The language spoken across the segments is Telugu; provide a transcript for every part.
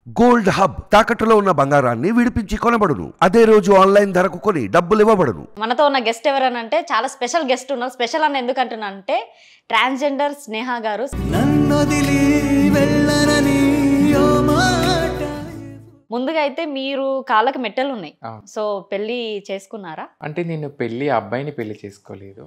గోల్డ్ హబ్ తాకట్టులో ఉన్న బంగారాన్ని విడిపించి కొనబడును. అదే రోజు ఆన్లైన్ ధరకు కొని డబ్బులు ఇవ్వబడును. మనతో ఉన్న గెస్ట్ ఎవరనంటే చాలా స్పెషల్ గెస్ట్ ఉన్నారు. స్పెషల్ అని ఎందుకంటున్నా అంటే ట్రాన్స్జెండర్ స్నేహ గారు. ముందుగా అయితే మీరు కాళ్ళకి మెట్టలు ఉన్నాయి. సో పెళ్లి చేసుకున్నారా? అంటే నేను అబ్బాయిని పెళ్లి చేసుకోలేదు.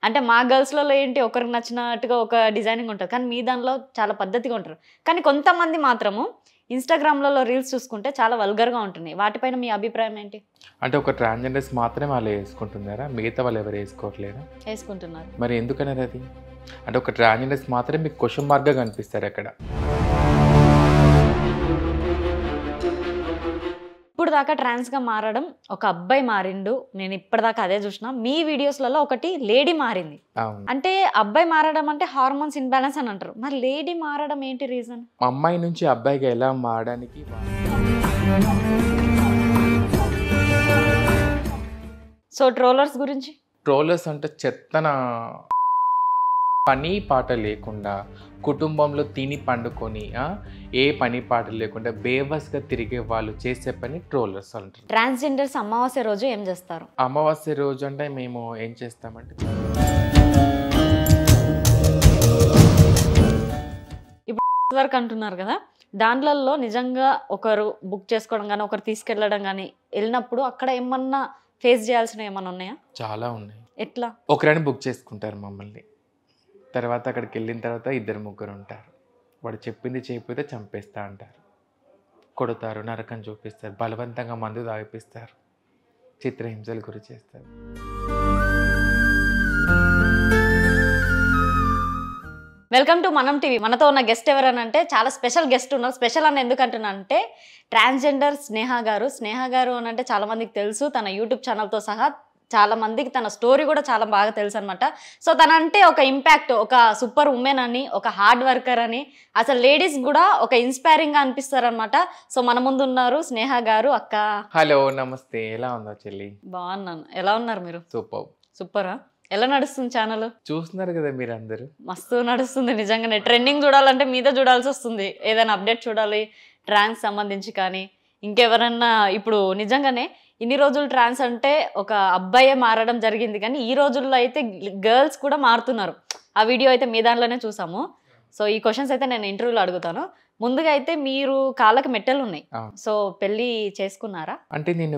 అంటే మా గర్ల్స్లలో ఏంటి ఒకరికి నచ్చినట్టుగా ఒక డిజైనింగ్ ఉంటుంది, కానీ మీ దానిలో చాలా పద్ధతిగా ఉంటారు. కానీ కొంతమంది మాత్రము ఇన్స్టాగ్రామ్లలో రీల్స్ చూసుకుంటే చాలా వల్గర్గా ఉంటున్నాయి. వాటిపైన మీ అభిప్రాయం ఏంటి? అంటే ఒక ట్రాన్స్జెండర్స్ మాత్రమే వాళ్ళు వేసుకుంటున్నారా? మిగతా వాళ్ళు ఎవరు వేసుకోవట్లేదా? వేసుకుంటున్నారు. మరి ఎందుకన్నారు అది? అంటే ఒక ట్రాన్స్జెండర్స్ మాత్రమే మీకు క్వశ్చన్ మార్క్గా కనిపిస్తారు అక్కడ. ఇప్పుడు దాకా ట్రాన్స్గా మారడం ఒక అబ్బాయి మారిండు, నేను ఇప్పటిదాకా అదే చూసిన. మీ వీడియోస్లలో ఒకటి లేడీ మారింది. అంటే అబ్బాయి మారడం అంటే హార్మోన్స్ ఇన్బ్యాలెన్స్ అని అంటారు, మరి లేడీ మారడం ఏంటి రీజన్? అమ్మాయి నుంచి అబ్బాయిగా ఎలా మారడానికి? సో ట్రోలర్స్ గురించి? ట్రోలర్స్ అంటే చెత్తన పని పాట లేకుండా కుటుంబంలో తిని పండుకొని ఏ పని పాట లేకుండా బేవస్గా తిరిగే వాళ్ళు చేసే పని ట్రోలర్స్ అంటారు. ట్రాన్స్జెండర్స్ అమావాస్య రోజు ఏం చేస్తారు? అమావాస్య రోజు అంటే మేము ఏం చేస్తామంటే ఇప్పుడు వరకు అంటున్నారు కదా, దాంట్లలో నిజంగా ఒకరు బుక్ చేసుకోవడం కానీ ఒకరు తీసుకెళ్ళడం కానీ వెళ్ళినప్పుడు అక్కడ ఏమన్నా ఫేస్ చేయాల్సినవి ఏమన్నా ఉన్నాయా? చాలా ఉన్నాయి. ఎట్లా? ఒకరని బుక్ చేసుకుంటారు మమ్మల్ని, తర్వాత అక్కడికి వెళ్ళిన తర్వాత 2-3 ఉంటారు. వాడు చెప్పింది చేయకపోతే చంపేస్తా అంటారు, కొడతారు, నరకం చూపిస్తారు, బలవంతంగా మందు తాగిపిస్తారు, చిత్రహింసలు గురి చేస్తారు. వెల్కమ్ టు మనం టీవీ. మనతో ఉన్న గెస్ట్ ఎవరనంటే చాలా స్పెషల్ గెస్ట్ ఉన్నారు. స్పెషల్ అని ఎందుకంటున్నా అంటే ట్రాన్స్జెండర్ స్నేహ గారు. స్నేహ గారు అని అంటే చాలా మందికి తెలుసు, తన యూట్యూబ్ ఛానల్తో సహా చాలా మందికి తన స్టోరీ కూడా చాలా బాగా తెలుసు అనమాట. సో తనంటే ఒక ఇంపాక్ట్, ఒక సూపర్ ఉమెన్ అని, ఒక హార్డ్ వర్కర్ అని, అసలు లేడీస్ కూడా ఒక ఇన్స్పైరింగ్ గా అనిపిస్తారు అనమాట. సో మన ముందు ఉన్నారు స్నేహ గారు. అక్క హలో, నమస్తే. ఎలా ఉందా చెల్లి? బాగున్నాను. ఎలా ఉన్నారు మీరు? సూపర్. సూపరా? ఎలా నడుస్తుంది ఛానల్? చూస్తున్నారు కదా మీరు అందరూ. మస్తు నడుస్తుంది నిజంగానే. ట్రెండింగ్ చూడాలంటే మీద చూడాల్సి వస్తుంది, ఏదైనా అప్డేట్ చూడాలి ట్రాన్స్ సంబంధించి. కానీ ఇంకెవరన్నా ఇప్పుడు నిజంగానే ఇన్ని రోజులు ట్రాన్స్ అంటే ఒక అబ్బాయే మారడం జరిగింది, కానీ ఈ రోజుల్లో అయితే గర్ల్స్ కూడా మారుతున్నారు. ఆ వీడియో అయితే మీ దాంట్లోనే చూసాము. సో ఈ క్వశ్చన్స్ అయితే నేను ఇంటర్వ్యూలో అడుగుతాను. ముందుగా అయితే మీరు కాళ్ళకి మెట్టలు ఉన్నాయి. సో పెళ్లి చేసుకున్నారా? అంటే నేను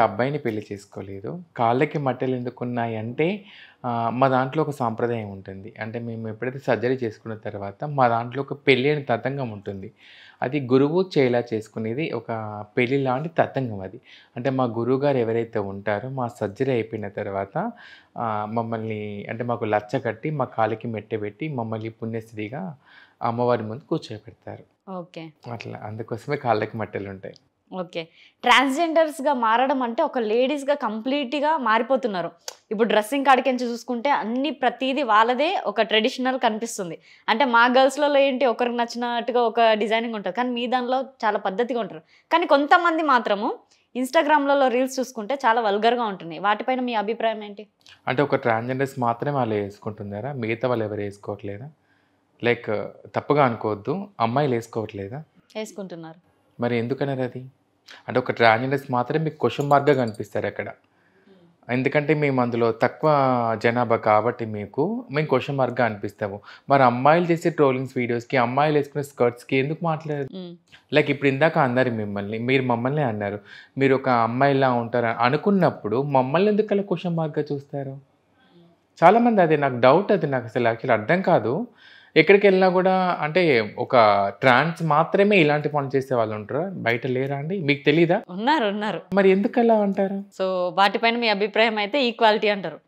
అబ్బాయిని పెళ్లి చేసుకోలేదు. కాళ్ళకి మట్టెలు ఎందుకున్నాయి అంటే మా దాంట్లో ఒక సాంప్రదాయం ఉంటుంది. అంటే మేము ఎప్పుడైతే సర్జరీ చేసుకున్న తర్వాత మా దాంట్లో ఒక పెళ్ళి అని తతంగం ఉంటుంది. అది గురువు చేలా చేసుకునేది ఒక పెళ్ళి లాంటి తతంగం అది. అంటే మా గురువు గారు ఎవరైతే ఉంటారో మా సర్జరీ అయిపోయిన తర్వాత మమ్మల్ని అంటే మాకు లచ్చ కట్టి మా కాలికి మెట్టె పెట్టి మమ్మల్ని పుణ్యశ్రీగా అమ్మవారి ముందు కూర్చోబెడతారు. ఓకే, అట్లా అందుకోసమే కాళ్ళకి మట్టెలు ఉంటాయి. ఓకే. ట్రాన్స్జెండర్స్గా మారడం అంటే ఒక లేడీస్గా కంప్లీట్గా మారిపోతున్నారు. ఇప్పుడు డ్రెస్సింగ్ కాడికించి చూసుకుంటే అన్ని ప్రతిదీ వాళ్ళదే ఒక ట్రెడిషనల్ కనిపిస్తుంది. అంటే మా గర్ల్స్లలో ఏంటి ఒకరికి నచ్చినట్టుగా ఒక డిజైనింగ్ ఉంటుంది, కానీ మీ దానిలో చాలా పద్ధతిగా ఉంటారు. కానీ కొంతమంది మాత్రము ఇన్స్టాగ్రామ్లలో రీల్స్ చూసుకుంటే చాలా వల్గర్గా ఉంటున్నాయి. వాటిపైన మీ అభిప్రాయం ఏంటి? అంటే ఒక ట్రాన్స్జెండర్స్ మాత్రమే వాళ్ళు వేసుకుంటున్నారా? మిగతా వాళ్ళు ఎవరు వేసుకోవట్లేదా? లైక్ తప్పుగా అనుకోవద్దు, అమ్మాయిలు వేసుకోవట్లేదా? వేసుకుంటున్నారు. మరి ఎందుకన్నారు అది? అంటే ఒక ట్రాన్స్జెండర్స్ మాత్రమే మీకు క్వశ్చన్ మార్క్గా కనిపిస్తారు అక్కడ. ఎందుకంటే మేము అందులో తక్కువ జనాభా కాబట్టి మేము క్వశ్చన్ మార్క్గా అనిపిస్తాము. మరి అమ్మాయిలు చేసే ట్రోలింగ్స్ వీడియోస్కి, అమ్మాయిలు వేసుకునే స్కర్ట్స్కి ఎందుకు మాట్లాడారు? లైక్ ఇప్పుడు ఇందాక అన్నారు మీరు మమ్మల్ని అన్నారు, మీరు ఒక అమ్మాయిలా ఉంటారు అనుకున్నప్పుడు మమ్మల్ని ఎందుకు అలా క్వశ్చన్ మార్క్గా చూస్తారు? చాలామంది అదే నాకు డౌట్, అది నాకు అసలు యాక్చువల్లీ అర్థం కాదు. ఎక్కడికి వెళ్ళినా కూడా అంటే ఒక ట్రాన్స్ మాత్రమే ఇలాంటి పనులు చేసే వాళ్ళు ఉంటారా? బయట లేరా అండి? మీకు తెలీదా? ఉన్నారు. మరి ఎందుకు అలా అంటారు? సో వాటిపైన మీ అభిప్రాయం అయితే ఈక్వాలిటీ అంటారు.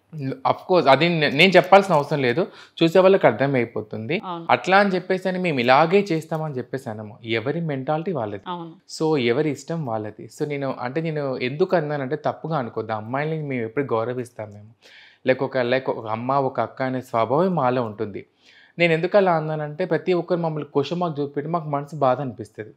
అఫ్ కోర్స్ అది నేను చెప్పాల్సిన అవసరం లేదు, చూసే వాళ్ళకి అర్థమైపోతుంది. అట్లా అని చెప్పేసి అని మేము ఇలాగే చేస్తామని చెప్పేసి అనము. ఎవరి మెంటాలిటీ వాళ్ళది, సో ఎవరి ఇష్టం వాళ్ళది. సో నేను ఎందుకు అన్నానంటే తప్పుగా అనుకోద్దు, అమ్మాయిని మేము ఎప్పుడు గౌరవిస్తాం. మేము లైక్ ఒక అమ్మ ఒక అక్క అనే స్వభావం మాలో ఉంటుంది. నేను ఎందుకు అలా అన్నానంటే ప్రతి ఒక్కరు మమ్మల్ని క్వశ్చన్ మార్క్ చూపెట్టి మాకు మనసు బాధ అనిపిస్తుంది.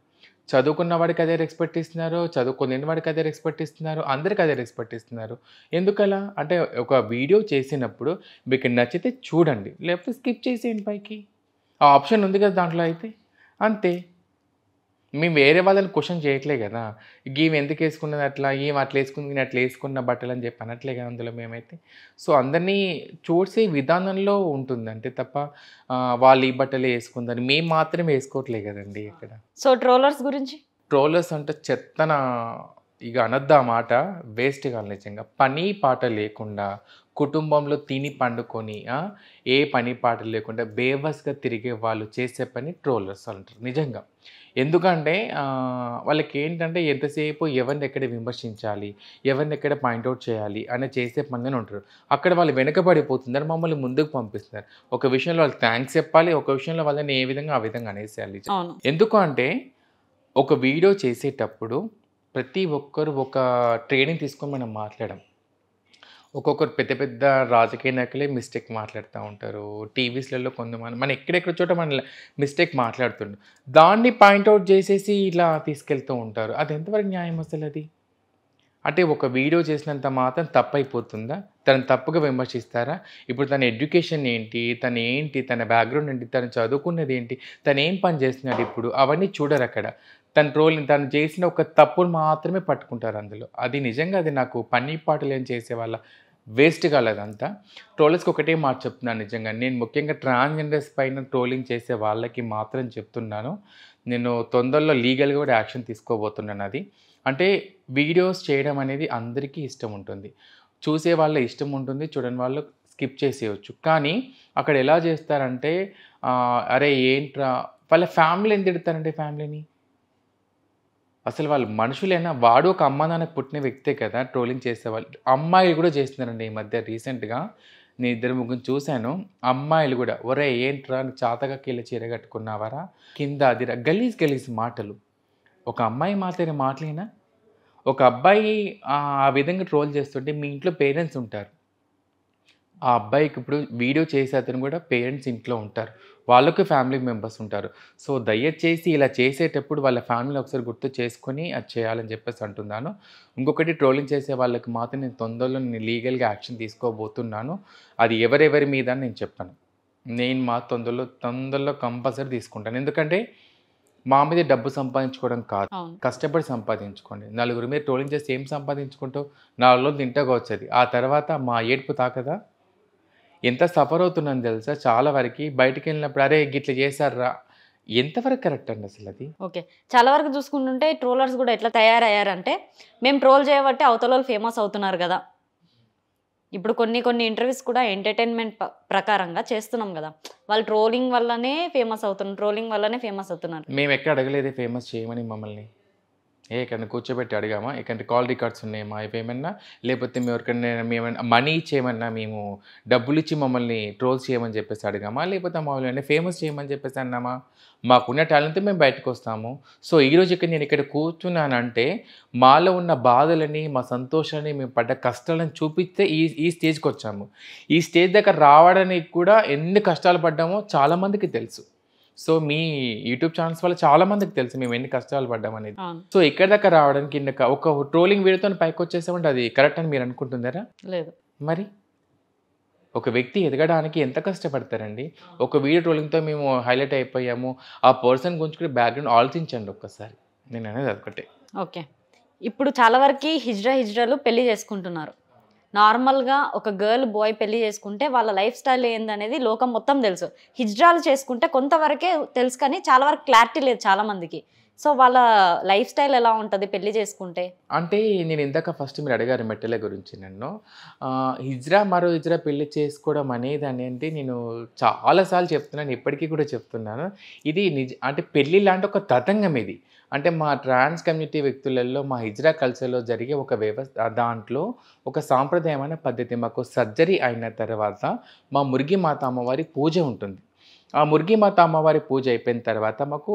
చదువుకున్న వాడికి అదే రెస్పెక్ట్ ఇస్తున్నారు, చదువుకునే వాడికి అదే రెస్పెక్ట్ ఇస్తున్నారు, అందరికి అదే రెస్పెక్ట్ ఇస్తున్నారు. ఎందుకలా అంటే ఒక వీడియో చేసినప్పుడు మీకు నచ్చితే చూడండి, లేకపోతే స్కిప్ చేసేయండి పైకి. ఆ ఆప్షన్ ఉంది కదా దాంట్లో అయితే, అంతే. మేము వేరే వాళ్ళని క్వశ్చన్ చేయట్లే కదా, ఈమె ఎందుకు వేసుకున్నది అట్లా, ఈమె అట్లా వేసుకుంది, నేను అట్లా వేసుకున్న బట్టలు అని చెప్పి అనట్లే కదా అందులో మేమైతే. సో అందరినీ చూసే విధానంలో ఉంటుంది అంతే తప్ప వాళ్ళు ఈ బట్టలే వేసుకుందని మేము మాత్రమే వేసుకోవట్లే కదండి ఇక్కడ. సో ట్రోలర్స్ గురించి? ట్రోలర్స్ అంటే చెత్తన, ఇక అనొద్దా మాట, వేస్ట్ కాదు నిజంగా. పని పాట లేకుండా కుటుంబంలో తిని పండుకొని ఏ పని పాట లేకుండా బేవస్గా తిరిగే వాళ్ళు చేసే పని ట్రోలర్స్ అంటారు నిజంగా. ఎందుకంటే వాళ్ళకి ఏంటంటే ఎంతసేపు ఎవరిని ఎక్కడ విమర్శించాలి, ఎవరిని ఎక్కడ పాయింట్అవుట్ చేయాలి అని చేసే పనిలోనే ఉంటారు. అక్కడ వాళ్ళు వెనకబడిపోతున్నారు, మమ్మల్ని ముందుకు పంపిస్తున్నారు. ఒక విషయంలో వాళ్ళకి థ్యాంక్స్ చెప్పాలి, ఒక విషయంలో వాళ్ళని ఏ విధంగా ఆ విధంగా అనేసేయాలి. ఎందుకు అంటే ఒక వీడియో చేసేటప్పుడు ప్రతి ఒక్కరు ఒక ట్రైనింగ్ తీసుకొని మనం మాట్లాడడం. ఒక్కొక్కరు పెద్ద పెద్ద రాజకీయ నాయకులే మిస్టేక్ మాట్లాడుతూ ఉంటారు. టీవీస్లలో కొంతమంది మనం ఎక్కడెక్కడ చోట మన మిస్టేక్ మాట్లాడుతుండ్రు, దాన్ని పాయింట్అవుట్ చేసేసి ఇలా తీసుకెళ్తూ ఉంటారు. అది ఎంతవరకు న్యాయం అసలు? అది అంటే ఒక వీడియో చేసినంత మాత్రం తప్పు అయిపోతుందా? తను తప్పుగా విమర్శిస్తారా? ఇప్పుడు తన ఎడ్యుకేషన్ ఏంటి, తన బ్యాక్గ్రౌండ్ ఏంటి, తను చదువుకున్నది ఏంటి, తను ఏం పని చేస్తున్నాడు ఇప్పుడు, అవన్నీ చూడరు అక్కడ. తను చేసిన ఒక తప్పును మాత్రమే పట్టుకుంటారు అందులో. అది నిజంగా అది నాకు పని పాటలు ఏం చేసే వాళ్ళ వేస్ట్ కాలేదంతా. ట్రోలర్స్కి ఒకటే మాట చెప్తున్నాను నిజంగా. నేను ముఖ్యంగా ట్రాన్స్జెండర్స్ పైన ట్రోలింగ్ చేసే వాళ్ళకి మాత్రం చెప్తున్నాను, నేను తొందరలో లీగల్గా కూడా యాక్షన్ తీసుకోబోతున్నాను. అది అంటే వీడియోస్ చేయడం అనేది అందరికీ ఇష్టం ఉంటుంది, చూసే వాళ్ళ ఇష్టం ఉంటుంది, చూడని వాళ్ళు స్కిప్ చేసేయచ్చు. కానీ అక్కడ ఎలా చేస్తారంటే అరే ఏంట్రా, వాళ్ళ ఫ్యామిలీ ఎంత తిడతారంటే ఫ్యామిలీని, అసలు వాళ్ళు మనుషులైనా? వాడు ఒక అమ్మ నాన్నకు పుట్టిన వ్యక్తే కదా ట్రోలింగ్ చేసేవాళ్ళు. అమ్మాయిలు కూడా చేస్తున్నారండి ఈ మధ్య. రీసెంట్గా నేను 2-3 చూశాను, అమ్మాయిలు కూడా ఒరే ఏంట్రా చాతగా కీళ్ళ చీర కట్టుకున్నావారా, కింద అది గలీజ్ మాటలు. ఒక అమ్మాయి మాట్లాడే మాటలేనా? ఒక అబ్బాయి ఆ విధంగా ట్రోల్ చేస్తుంటే మీ ఇంట్లో పేరెంట్స్ ఉంటారు, ఆ అబ్బాయికి ఇప్పుడు వీడియో చేసే అతను కూడా పేరెంట్స్ ఇంట్లో ఉంటారు, వాళ్ళకు ఫ్యామిలీ మెంబర్స్ ఉంటారు. సో దయచేసి ఇలా చేసేటప్పుడు వాళ్ళ ఫ్యామిలీ ఒకసారి గుర్తు చేసుకొని అది చేయాలని చెప్పేసి అంటున్నాను. ఇంకొకటి, ట్రోలింగ్ చేసే వాళ్ళకి మాత్రం నేను తొందరలో లీగల్గా యాక్షన్ తీసుకోబోతున్నాను. అది ఎవరెవరి మీద నేను చెప్పాను, నేను మా తొందరలో కంపల్సరీ తీసుకుంటాను. ఎందుకంటే మా మీద డబ్బు సంపాదించుకోవడం కాదు, కష్టపడి సంపాదించుకోండి. నలుగురు మీద ట్రోలింగ్ చేసి ఏం సంపాదించుకుంటావు? 4 రోజులు తింటాగా వచ్చేది, ఆ తర్వాత మా ఏడుపు తాకదా? ఎంత సఫర్ అవుతున్నాను తెలుసా చాలా వరకు. బయటికి వెళ్ళినప్పుడు అరే గిట్లా చేశారా, ఎంతవరకు కరెక్ట్ అండి అసలు అది? ఓకే, చాలా వరకు చూసుకుంటుంటే ట్రోలర్స్ కూడా ఎట్లా తయారయ్యారంటే, మేము ట్రోల్ చేయబట్టి అవతల వాళ్ళు ఫేమస్ అవుతున్నారు కదా. ఇప్పుడు కొన్ని ఇంటర్వ్యూస్ కూడా ఎంటర్టైన్మెంట్ ప్రకారంగా చేస్తున్నాం కదా, వాళ్ళు ట్రోలింగ్ వల్లనే ఫేమస్ అవుతున్నారు. మేము ఎక్కడ అడగలేదే ఫేమస్ చేయమని మమ్మల్ని. ఎక్కడైనా కూర్చోబెట్టి అడిగామా? ఎక్కడ కాల్ రికార్డ్స్ ఉన్నాయమ్మా ఇవేమన్నా? లేకపోతే మేము ఎవరికైనా మేమన్నా మనీ ఇచ్చేయమన్నా, మేము డబ్బులు ఇచ్చి మమ్మల్ని ట్రోల్స్ చేయమని చెప్పేసి అడిగామా? లేకపోతే మమ్మల్ని ఫేమస్ చేయమని చెప్పేసి అన్నామా? మాకున్న టాలెంట్ మేము బయటకు వస్తాము. సో ఈరోజు ఇక్కడ నేను ఇక్కడ కూర్చున్నానంటే మాలో ఉన్న బాధలని, మా సంతోషాన్ని, మేము పడ్డ కష్టాలను చూపిస్తే ఈ స్టేజ్కి వచ్చాము. ఈ స్టేజ్ దగ్గర రావడానికి కూడా ఎన్ని కష్టాలు పడ్డామో చాలామందికి తెలుసు. సో మీ యూట్యూబ్ ఛానల్స్ వల్ల చాలా మందికి తెలుసు మేము ఎన్ని కష్టాలు పడ్డాం అనేది. సో ఇక్కడ దాకా రావడానికి ఒక ట్రోలింగ్ వీడియోతో పైకి వచ్చేసామంటే అది కరెక్ట్ అని మీరు అనుకుంటున్నారా? లేదు. మరి ఒక వ్యక్తి ఎదగడానికి ఎంత కష్టపడతారండి? ఒక వీడియో ట్రోలింగ్తో మేము హైలైట్ అయిపోయాము, ఆ పర్సన్ గురించి కూడా బ్యాక్గ్రౌండ్ ఆలోచించండి ఒక్కసారి, నేను అనేది అదొకటే. ఓకే, ఇప్పుడు చాలా వరకు హిజ్రాలు పెళ్లి చేసుకుంటున్నారు. నార్మల్గా ఒక గర్ల్ బాయ్ పెళ్లి చేసుకుంటే వాళ్ళ లైఫ్ స్టైల్ ఏందనేది లోకం మొత్తం తెలుసు. హిజ్రాలు చేసుకుంటే కొంతవరకే తెలుసు, కానీ చాలా వరకు క్లారిటీ లేదు చాలా మందికి. సో వాళ్ళ లైఫ్ స్టైల్ ఎలా ఉంటుంది పెళ్లి చేసుకుంటే? అంటే నేను ఇందాక ఫస్ట్ మీరు అడిగారు మెట్టెల గురించి నన్ను. మరో హిజ్రా పెళ్లి చేసుకోవడం అనేది అంటే నేను చాలాసార్లు చెప్తున్నాను, ఇప్పటికీ కూడా చెప్తున్నాను. ఇది అంటే పెళ్ళి లాంటి ఒక తతంగం ఇది. అంటే మా ట్రాన్స్ కమ్యూనిటీ వ్యక్తులలో, మా హిజ్రా కల్చర్లో జరిగే ఒక దాంట్లో ఒక సాంప్రదాయమైన పద్ధతి. మాకు సర్జరీ అయిన తర్వాత మా మురిగి మాత అమ్మవారి పూజ ఉంటుంది. ఆ మురిగి మాత అమ్మవారి పూజ అయిపోయిన తర్వాత మాకు,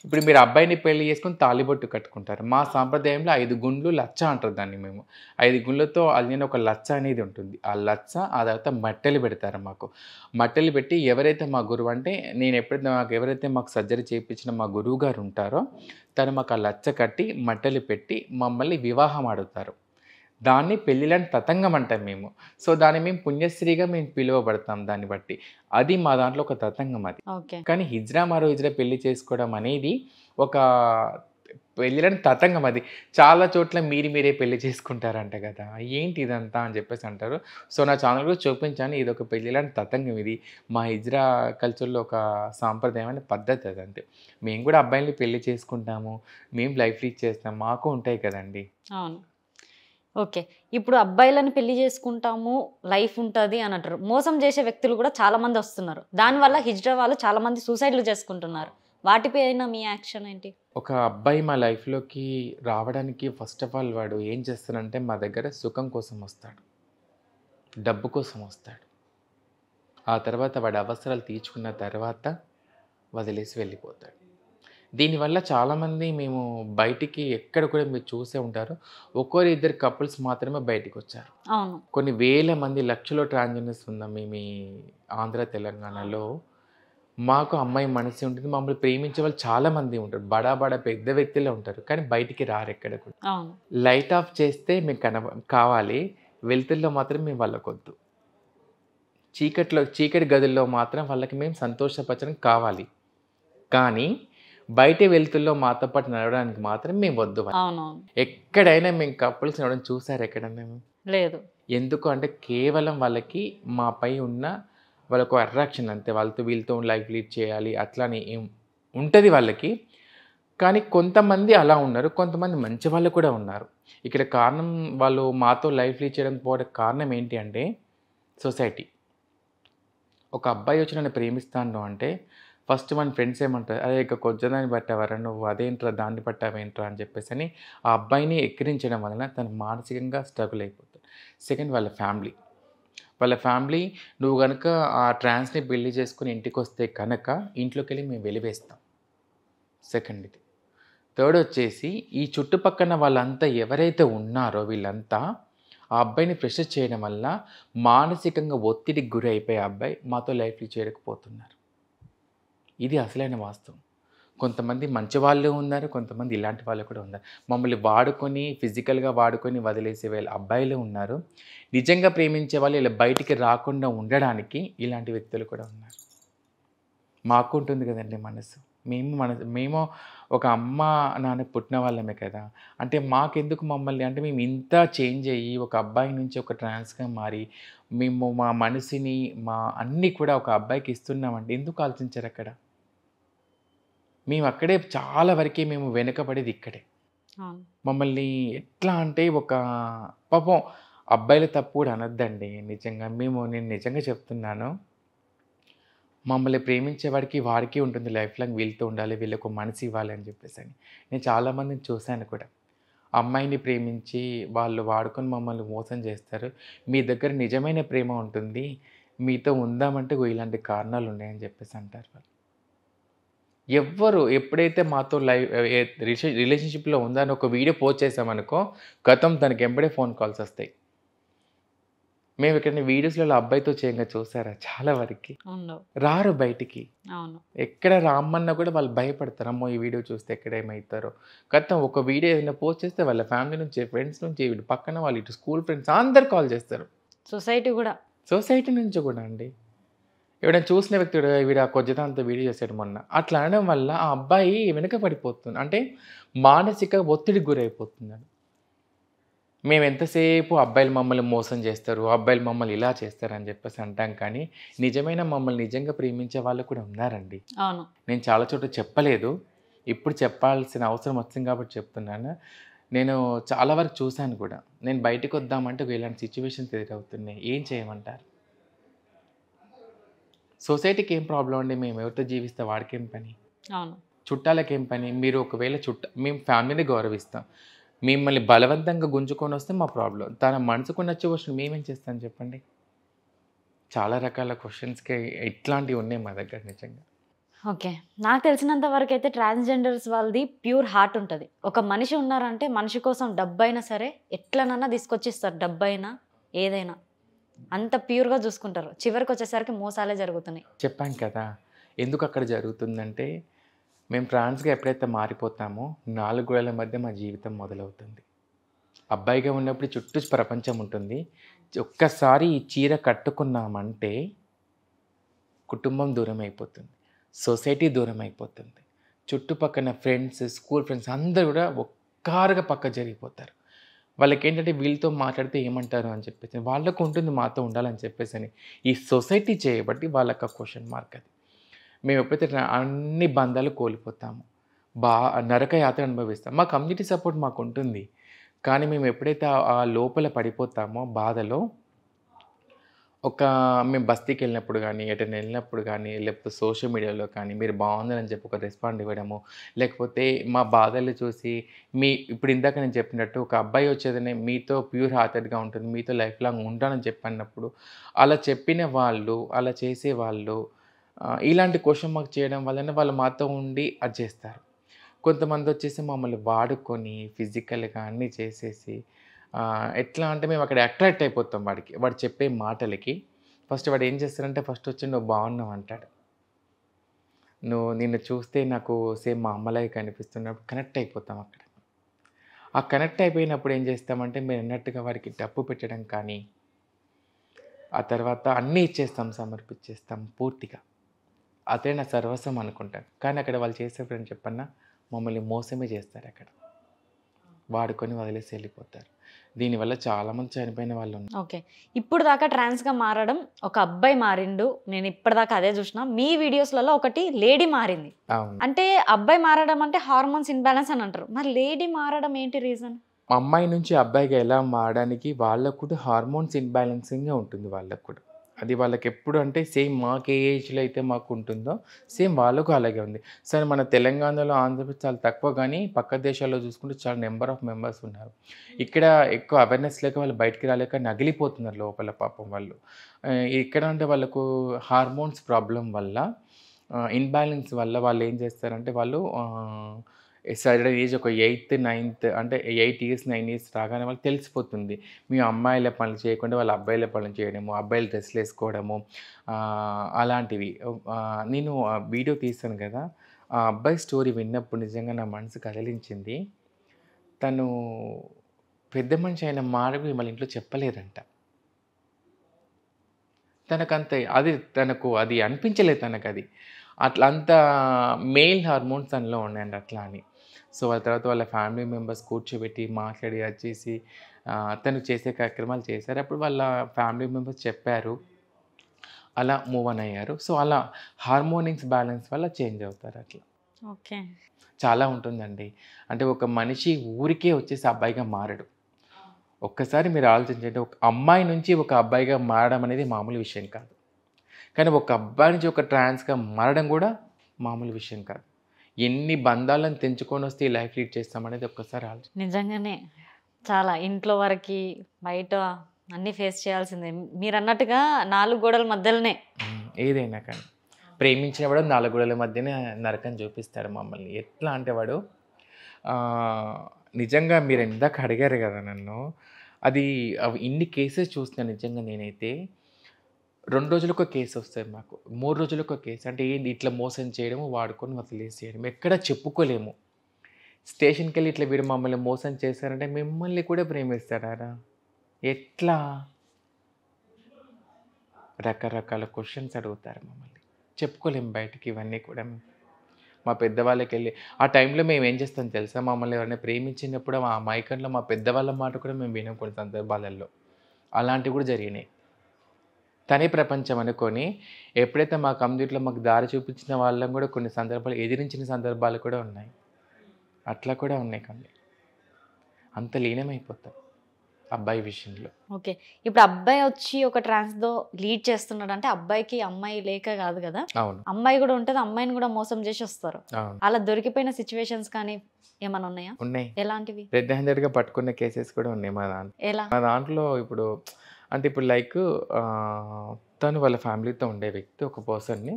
ఇప్పుడు మీరు అబ్బాయిని పెళ్లి చేసుకుని తాళిబొట్టు కట్టుకుంటారు. మా సాంప్రదాయంలో 5 గుండ్లు లచ్చ అంటారు దాన్ని మేము. 5 గుండ్లతో అల్లిన ఒక లచ్చ అనేది ఉంటుంది. ఆ లచ్చ ఆ తర్వాత మట్టెలు పెడతారు మాకు. మట్టెలు పెట్టి ఎవరైతే మా గురువు అంటే ఎవరైతే మాకు సర్జరీ చేయించిన మా గురువు గారు ఉంటారో తను మాకు ఆ లచ్చ కట్టి మట్టెలు పెట్టి మమ్మల్ని వివాహం ఆడుతారు. దాన్ని పెళ్ళిలాంటి తతంగం అంటాం మేము. సో, దాన్ని మేము పుణ్యశ్రీగా మేము పిలువబడతాం దాన్ని బట్టి. అది మా దాంట్లో ఒక తతంగం అది. ఓకే. కానీ హిజ్రా మరో హిజ్రా పెళ్లి చేసుకోవడం అనేది ఒక పెళ్ళిలాంటి తతంగం అది. చాలా చోట్ల మీరే పెళ్లి చేసుకుంటారంట కదా! ఏంటి ఇదంతా అని చెప్పేసి అంటారు. సో, నా ఛానల్ కూడా చూపించాను. ఇదొక పెళ్ళిలాంటి తతంగం ఇది. మా హిజ్రా కల్చర్‌లో ఒక సాంప్రదాయమైన పద్ధతి అదంతే. మేము కూడా అబ్బాయిల్ని పెళ్లి చేసుకుంటాము. మేము లైఫ్ లీడ్ చేస్తాం. మాకు ఉంటాయి కదండీ! అవును. ఓకే. ఇప్పుడు అబ్బాయిలని పెళ్లి చేసుకుంటాము, లైఫ్ ఉంటది అని అంటారు. మోసం చేసే వ్యక్తులు కూడా చాలా మంది వస్తున్నారు. దానివల్ల హిజ్రా వాళ్ళు చాలా మంది సూసైడ్‌లు చేసుకుంటున్నారు. వాటిపైన మీ యాక్షన్ ఏంటి? ఒక అబ్బాయి మా లైఫ్‌లోకి రావడానికి ఫస్ట్ ఆఫ్ ఆల్ వాడు ఏం చేస్తాడంటే మా దగ్గర సుఖం కోసం వస్తాడు. డబ్బు కోసం వస్తాడు. ఆ తర్వాత వాడి అవసరాలు తీర్చుకున్న తర్వాత వదిలేసి వెళ్ళిపోతాడు. దీనివల్ల చాలామంది మేము బయటికి ఎక్కడ కూడా మీరు చూసే ఉంటారు. ఒక్కరు ఇద్దరు కపుల్స్ మాత్రమే బయటికొచ్చారు. అవును. కొన్ని వేల మంది లక్షలో ట్రాన్స్‌జెండర్స్ ఉన్నాం మేము ఈ ఆంధ్ర, తెలంగాణలో. మాకు అమ్మాయి మనసు ఉంటుంది. మమ్మల్ని ప్రేమించే వాళ్ళు చాలామంది ఉంటారు. బడా పెద్ద వ్యక్తులే ఉంటారు. కానీ బయటికి రారు ఎక్కడ కూడా. అవును. లైట్ ఆఫ్ చేస్తే మీకు కావాలి. వెలుతురులో మాత్రం మేము వాళ్ళకొద్దు. చీకటి గదుల్లో మాత్రం వాళ్ళకి మేము సంతోషపరచడం కావాలి. కానీ బయట వెలుతురులో మాతో పాటు నడవడానికి మాత్రం మేము వద్దు. అవునవును. ఎక్కడైనా మేము కపుల్స్ నడవడం చూసారు ఎక్కడన్నా మేము? లేదు. ఎందుకు అంటే కేవలం వాళ్ళకి మాపై ఉన్న వాళ్ళకు అట్రాక్షన్ అంతే. వాళ్ళతో వీళ్ళతో లైఫ్ లీడ్ చేయాలి అట్లానే ఏం ఉంటుంది వాళ్ళకి. కానీ కొంతమంది అలా ఉన్నారు. కొంతమంది మంచి వాళ్ళు కూడా ఉన్నారు. ఇక్కడ కారణం వాళ్ళు మాతో లైఫ్ లీడ్ చేయడానికి పోవడానికి కారణం ఏంటి అంటే సొసైటీ. ఒక అబ్బాయి వచ్చి నన్ను ప్రేమిస్తాను అంటే ఫస్ట్ మన ఫ్రెండ్స్ ఏమంటారు, అదే ఇక కొంచెందాన్ని పట్టావరా నువ్వు, అదేంట్రా దాన్ని పట్టావేంట్రా అని చెప్పేసి అని ఆ అబ్బాయిని ఎక్కిరించడం వలన తను మానసికంగా స్ట్రగుల్ అయిపోతాడు. సెకండ్ వాళ్ళ ఫ్యామిలీ నువ్వు కనుక ఆ ట్రాన్స్ని పెళ్లి చేసుకుని ఇంటికి వస్తే కనుక ఇంట్లోకి వెళ్ళి మేము వెలివేస్తాం. సెకండ్ ఇది. థర్డ్ వచ్చేసి ఈ చుట్టుపక్కల వాళ్ళంతా ఎవరైతే ఉన్నారో వీళ్ళంతా ఆ అబ్బాయిని ప్రెషర్ చేయడం వల్ల మానసికంగా ఒత్తిడికి గురి అయిపోయే అబ్బాయి మాతో లైఫ్లో చేరకపోతున్నారు. ఇది అసలైన వాస్తవం. కొంతమంది మంచి వాళ్ళు ఉన్నారు, కొంతమంది ఇలాంటి వాళ్ళు కూడా ఉన్నారు. మమ్మల్ని వాడుకొని ఫిజికల్గా వాడుకొని వదిలేసే వాళ్ళ అబ్బాయిలు ఉన్నారు. నిజంగా ప్రేమించే వాళ్ళు ఇలా బయటికి రాకుండా ఉండడానికి ఇలాంటి వ్యక్తులు కూడా ఉన్నారు. మాకు ఉంటుంది కదండి మనసు. మేము ఒక అమ్మ నాన్న పుట్టిన వాళ్ళమే కదా. అంటే మాకెందుకు మమ్మల్ని అంటే మేము ఇంత చేంజ్ అయ్యి ఒక అబ్బాయి నుంచి ఒక ట్రాన్స్గా మారి మేము మా మనసుని మా అన్నీ కూడా ఒక అబ్బాయికి ఇస్తున్నామంటే ఎందుకు ఆలోచించారు అక్కడ? మేము అక్కడే చాలా వరకే మేము వెనుకబడేది ఇక్కడే. మమ్మల్ని ఎట్లా అంటే ఒక పాపం అబ్బాయిల తప్పు కూడా అనొద్దండి. నేను నిజంగా చెప్తున్నాను. మమ్మల్ని ప్రేమించేవాడికి వాడికి ఉంటుంది లైఫ్ లాంగ్ వీళ్ళతో ఉండాలి, వీళ్ళకు మనసు ఇవ్వాలి అని చెప్పేసి అని. నేను చాలామందిని చూశాను కూడా. అమ్మాయిని ప్రేమించి వాళ్ళు వాడుకొని మమ్మల్ని మోసం చేస్తారు. మీ దగ్గర నిజమైన ప్రేమ ఉంటుంది, మీతో ఉందామంటే ఇలాంటి కారణాలు ఉన్నాయని చెప్పేసి అంటారు వాళ్ళు. ఎప్పుడైతే మాతో రిలేషన్షిప్లో ఉందని ఒక వీడియో పోస్ట్ చేసామనుకో తనకి ఎంబడే ఫోన్ కాల్స్ వస్తాయి. మేము ఇక్కడ వీడియోస్లలో అబ్బాయితో చేయంగా చూసారా? చాలా వరకు రారు బయటికి. ఎక్కడ రామ్మన్నా కూడా వాళ్ళు భయపడతారు. అమ్మో ఈ వీడియో చూస్తే ఎక్కడ ఏమవుతారో. ఒక వీడియో ఏదైనా పోస్ట్ చేస్తే వాళ్ళ ఫ్యామిలీ నుంచి, ఫ్రెండ్స్ నుంచి, ఇటు పక్కన వాళ్ళు, ఇటు స్కూల్ ఫ్రెండ్స్ అందరు కాల్ చేస్తారు. సొసైటీ నుంచి కూడా అండి. ఎవడైనా చూసిన వ్యక్తుడు వీడు ఆ కొద్దిదాంతో వీడియో చేశాడు మొన్న అట్లా అనడం వల్ల ఆ అబ్బాయి వెనుక పడిపోతుంది. అంటే మానసిక ఒత్తిడికి గురైపోతున్నాడు. మేము ఎంతసేపు అబ్బాయిలు మమ్మల్ని మోసం చేస్తారు, అబ్బాయిలు మమ్మల్ని ఇలా చేస్తారు అని చెప్పేసి అంటాం. కానీ నిజమైన మమ్మల్ని నిజంగా ప్రేమించే వాళ్ళు కూడా ఉన్నారండి. నేను చాలా చోట్ల చెప్పలేదు, ఇప్పుడు చెప్పాల్సిన అవసరం వచ్చింది కాబట్టి చెప్తున్నాను. నేను చాలా వరకు చూశాను కూడా. నేను బయటకు వద్దామంటే ఇలాంటి సిచ్యువేషన్స్ ఎదురవుతున్నాయి. ఏం చేయమంటారు? సొసైటీకి ఏం ప్రాబ్లం అండి? మేము ఎవరితో జీవిస్తే వాడికేం పని? చుట్టాలకేం పని? మీరు ఒకవేళ మేము ఫ్యామిలీని గౌరవిస్తాం, మిమ్మల్ని బలవంతంగా గుంజుకొని వస్తే మా ప్రాబ్లం. తన మనసుకు నచ్చే క్వశ్చన్ మేమేం చేస్తాం చెప్పండి? చాలా రకాల క్వశ్చన్స్కి ఇట్లాంటివి ఉన్నాయి మా దగ్గర నిజంగా. ఓకే, నాకు తెలిసినంత వరకు అయితే ట్రాన్స్జెండర్స్ వాళ్ళది ప్యూర్ హార్ట్ ఉంటుంది. ఒక మనిషి ఉన్నారంటే మనిషి కోసం డబ్బైనా సరే ఎట్లనన్నా తీసుకొచ్చిస్తారు. డబ్బైనా ఏదైనా అంత ప్యూర్గా చూసుకుంటారు. చివరికి వచ్చేసరికి మోసాలే జరుగుతున్నాయి. చెప్పాను కదా ఎందుకు అక్కడ జరుగుతుందంటే, మేము ట్రాన్స్గా ఎప్పుడైతే మారిపోతామో 4 గోడల మధ్య మా జీవితం మొదలవుతుంది. అబ్బాయిగా ఉన్నప్పుడు చుట్టూ ప్రపంచం ఉంటుంది. ఒక్కసారి ఈ చీర కట్టుకున్నామంటే కుటుంబం దూరం అయిపోతుంది, సొసైటీ దూరం అయిపోతుంది, చుట్టుపక్కల ఫ్రెండ్స్, స్కూల్ ఫ్రెండ్స్ అందరూ కూడా ఒక్కారుగా పక్క జరిగిపోతారు. వాళ్ళకేంటంటే వీళ్ళతో మాట్లాడితే ఏమంటారు అని చెప్పేసి వాళ్ళకు ఉంటుంది మాతో ఉండాలని చెప్పేసి అని. ఈ సొసైటీ చేయబట్టి వాళ్ళకి క్వశ్చన్ మార్క్ అది. మేము ఎప్పుడైతే అన్ని బంధాలు కోల్పోతాము, నరక యాత్ర అనుభవిస్తాం. మా కమ్యూనిటీ సపోర్ట్ మాకు ఉంటుంది, కానీ మేము ఎప్పుడైతే ఆ లోపల పడిపోతామో బాధలో, మేము బస్తీకి వెళ్ళినప్పుడు కానీ, ఎటైనా వెళ్ళినప్పుడు కానీ, లేకపోతే సోషల్ మీడియాలో కానీ మీరు బాగుందని చెప్పి ఒక రెస్పాండ్ ఇవ్వడము, లేకపోతే మా బాధలు చూసి ఇప్పుడు ఇందాక నేను చెప్పినట్టు ఒక అబ్బాయి వచ్చేదనే మీతో ప్యూర్ హార్టెడ్గా ఉంటుంది, మీతో లైఫ్ లాంగ్ ఉంటానని చెప్పినప్పుడు అలా చెప్పిన వాళ్ళు, అలా చేసేవాళ్ళు ఇలాంటి క్వశ్చన్ మార్క్ చేయడం వల్లనే వాళ్ళు మాతో ఉండి అది చేస్తారు. కొంతమంది వచ్చేసి మమ్మల్ని వాడుకొని ఫిజికల్గా అన్నీ చేసేసి ఎట్లా అంటే మేము అక్కడ అట్రాక్ట్ అయిపోతాం వాడు చెప్పే మాటలకి. ఫస్ట్ వాడు ఏం చేస్తారంటే ఫస్ట్ వచ్చి నువ్వు బాగున్నావు అంటాడు. నిన్ను చూస్తే నాకు సేమ్ మా అమ్మలాగే కనిపిస్తున్నప్పుడు కనెక్ట్ అయిపోతాం అక్కడ. ఆ కనెక్ట్ అయిపోయినప్పుడు ఏం చేస్తామంటే మీరు అన్నట్టుగా వారికి డబ్బు పెట్టడం కానీ, ఆ తర్వాత అన్నీ ఇచ్చేస్తాం, సమర్పించేస్తాం పూర్తిగా. అదే నా సర్వస్వం అనుకుంటాను. కానీ అక్కడ వాళ్ళు చేసేప్పుడు అని చెప్పన్నా మమ్మల్ని మోసమే చేస్తారు. అక్కడ వాడుకొని వదిలేసి వెళ్ళిపోతారు. దీనివల్ల చాలామంది చనిపోయిన వాళ్ళు ఉన్నారు. ఓకే, ఇప్పుడు దాకా ట్రాన్స్గా మారడం ఒక అబ్బాయి మారిండు, నేను ఇప్పటిదాకా అదే చూసిన. మీ వీడియోస్లలో ఒకటి లేడీ మారింది. అవును, అంటే అబ్బాయి మారడం అంటే హార్మోన్స్ ఇన్బ్యాలెన్స్ అని అంటారు, మరి లేడీ మారడం ఏంటి రీజన్? అమ్మాయి నుంచి అబ్బాయిగా ఎలా మారడానికి వాళ్ళకు కూడా హార్మోన్స్ ఇన్బ్యాలెన్సింగ్గా ఉంటుంది. వాళ్ళకు కూడా అది వాళ్ళకి ఎప్పుడు అంటే సేమ్ మాకు ఏ ఏజ్లో అయితే మాకు ఉంటుందో సేమ్ వాళ్ళకు అలాగే ఉంది. సరే మన తెలంగాణలో, ఆంధ్రప్రదేశ్ చాలా తక్కువ, కానీ పక్క దేశాల్లో చూసుకుంటే చాలా నెంబర్ ఆఫ్ మెంబర్స్ ఉన్నారు. ఇక్కడ ఎక్కువ అవేర్నెస్ లేక వాళ్ళు బయటికి రాలేక నగిలిపోతున్నారు లోపల పాపం వాళ్ళు. ఇక్కడ అంటే వాళ్ళకు హార్మోన్స్ ప్రాబ్లం వల్ల, ఇన్బ్యాలెన్స్ వల్ల వాళ్ళు ఏం చేస్తారంటే వాళ్ళు సడన్ ఏజ్ ఒక 8th 9th అంటే 8 years 9 years రాగానే వాళ్ళు తెలిసిపోతుంది. మీ అమ్మాయిల పనులు చేయకుండా వాళ్ళు అబ్బాయిల పనులు చేయడము, అబ్బాయిలు డ్రెస్సులు వేసుకోవడము, అలాంటివి. నేను వీడియో తీస్తాను కదా, ఆ అబ్బాయి స్టోరీ విన్నప్పుడు నిజంగా నా మనసు కదిలించింది. తను పెద్ద మనిషి అయిన మాట వాళ్ళ ఇంట్లో చెప్పలేదంట. తనకు అది అనిపించలేదు. తనకు అది అట్లా అంత మేల్ హార్మోన్స్ తనలో ఉన్నాయండి అట్లా అని. సో ఆ తర్వాత వాళ్ళ ఫ్యామిలీ మెంబర్స్ కూర్చోబెట్టి మాట్లాడి వచ్చేసి తను చేసే కార్యక్రమాలు చేశారు. అప్పుడు వాళ్ళ ఫ్యామిలీ మెంబర్స్ చెప్పారు, అలా మూవ్ ఆన్ అయ్యారు. సో అలా హార్మోనిక్స్ బ్యాలెన్స్ వల్ల చేంజ్ అవుతారు అట్లా. ఓకే, చాలా ఉంటుందండి. అంటే ఒక మనిషి ఊరికే వచ్చేసి అబ్బాయిగా మారడు. ఒక్కసారి మీరు ఆలోచించండి, ఒక అమ్మాయి నుంచి ఒక అబ్బాయిగా మారడం అనేది మామూలు విషయం కాదు. కానీ ఒక అబ్బాయి నుంచి ఒక ట్రాన్స్గా మారడం కూడా మామూలు విషయం కాదు. ఎన్ని బంధాలను తెంచుకొని వస్తే ఈ లైఫ్ లీడ్ చేస్తామనేది ఒక్కసారి ఆలోచన. నిజంగానే చాలా ఇంట్లో వరకు బయట అన్నీ ఫేస్ చేయాల్సిందే. మీరు అన్నట్టుగా 4 గోడల మధ్యలోనే ఏదైనా కానీ ప్రేమించిన వాడు 4 గోడల మధ్యనే నరకం చూపిస్తాడు మమ్మల్ని. ఎట్లా అంటే వాడు నిజంగా మీరు ఇందాక అడిగారు కదా నన్ను, ఇన్ని కేసెస్ చూస్తున్నాను నిజంగా. నేనైతే 2 రోజులకు ఒక కేసు వస్తుంది మాకు, 3 రోజులకు ఒక కేసు. అంటే ఏంటి ఇట్లా మోసం చేయడము, వాడుకొని వదిలేసేయడం, ఎక్కడ చెప్పుకోలేము. స్టేషన్కి వెళ్ళి ఇట్లా వీడు మమ్మల్ని మోసం చేశారంటే మిమ్మల్ని కూడా ప్రేమిస్తాడారా, ఎట్లా? రకరకాల క్వశ్చన్స్ అడుగుతారు మమ్మల్ని, చెప్పుకోలేము బయటికి. ఇవన్నీ కూడా మా పెద్దవాళ్ళకి వెళ్ళి ఆ టైంలో మేము ఏం చేస్తాం తెలుసా, మమ్మల్ని ఎవరైనా ప్రేమించినప్పుడు ఆ మైకంలో మా పెద్దవాళ్ళ మాట కూడా మేము వినాం కొన్ని సందర్భాలలో. అలాంటివి కూడా జరిగినాయి. తనే ప్రపంచం అనుకొని ఎప్పుడైతే మా కమ్యూనిటీలో మాకు దారి చూపించిన వాళ్ళం కూడా కొన్ని సందర్భాలు ఎదిరించిన సందర్భాలు కూడా ఉన్నాయి. అట్లా కూడా ఉన్నాయి. కానీ అంత లీనమైపోతాం అబ్బాయి విషయంలో. ఓకే, ఇప్పుడు అబ్బాయి వచ్చి ఒక ట్రాన్స్తో లీడ్ చేస్తున్నాడు అంటే అబ్బాయికి అమ్మాయి లేక కాదు కదా, అవును, అమ్మాయి కూడా ఉంటుంది, అమ్మాయిని కూడా మోసం చేసి వస్తారు. అవును, అలా దొరికిపోయిన సిచ్యువేషన్స్ కానీ ఏమైనా ఉన్నాయా? ఉన్నాయి. ఎలాంటివి? రెడ్ హ్యాండెడ్గా పట్టుకున్న కేసెస్ కూడా ఉన్నాయి మా దాంట్లో. ఎలా? మా దాంట్లో ఇప్పుడు అంటే ఇప్పుడు లైక్ తను వాళ్ళ ఫ్యామిలీతో ఉండే వ్యక్తి, ఒక పర్సన్ని.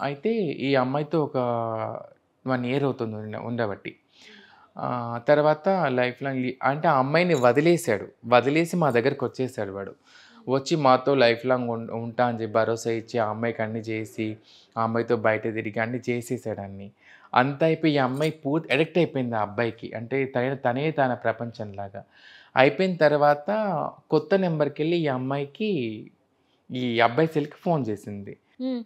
అయితే ఈ అమ్మాయితో ఒక 1 year అవుతుంది ఉండబట్టి. తర్వాత లైఫ్ లాంగ్ అంటే ఆ అమ్మాయిని వదిలేసి మా దగ్గరికి వచ్చేసాడు వాడు. వచ్చి మాతో లైఫ్ లాంగ్ ఉంటా అని చెప్పి భరోసా ఇచ్చి ఆ అమ్మాయికి అన్నీ చేసి ఆ అమ్మాయితో బయట తిరిగి అన్నీ చేసేసాడు అన్నీ. అంత అయిపోయి ఈ అమ్మాయి పూర్తి అడిక్ట్ అయిపోయింది ఆ అబ్బాయికి. అంటే తనే తన ప్రపంచంలాగా అయిపోయిన తర్వాత కొత్త నెంబర్కి వెళ్ళి ఈ అమ్మాయికి ఈ అబ్బాయి సెల్కి ఫోన్ చేసింది.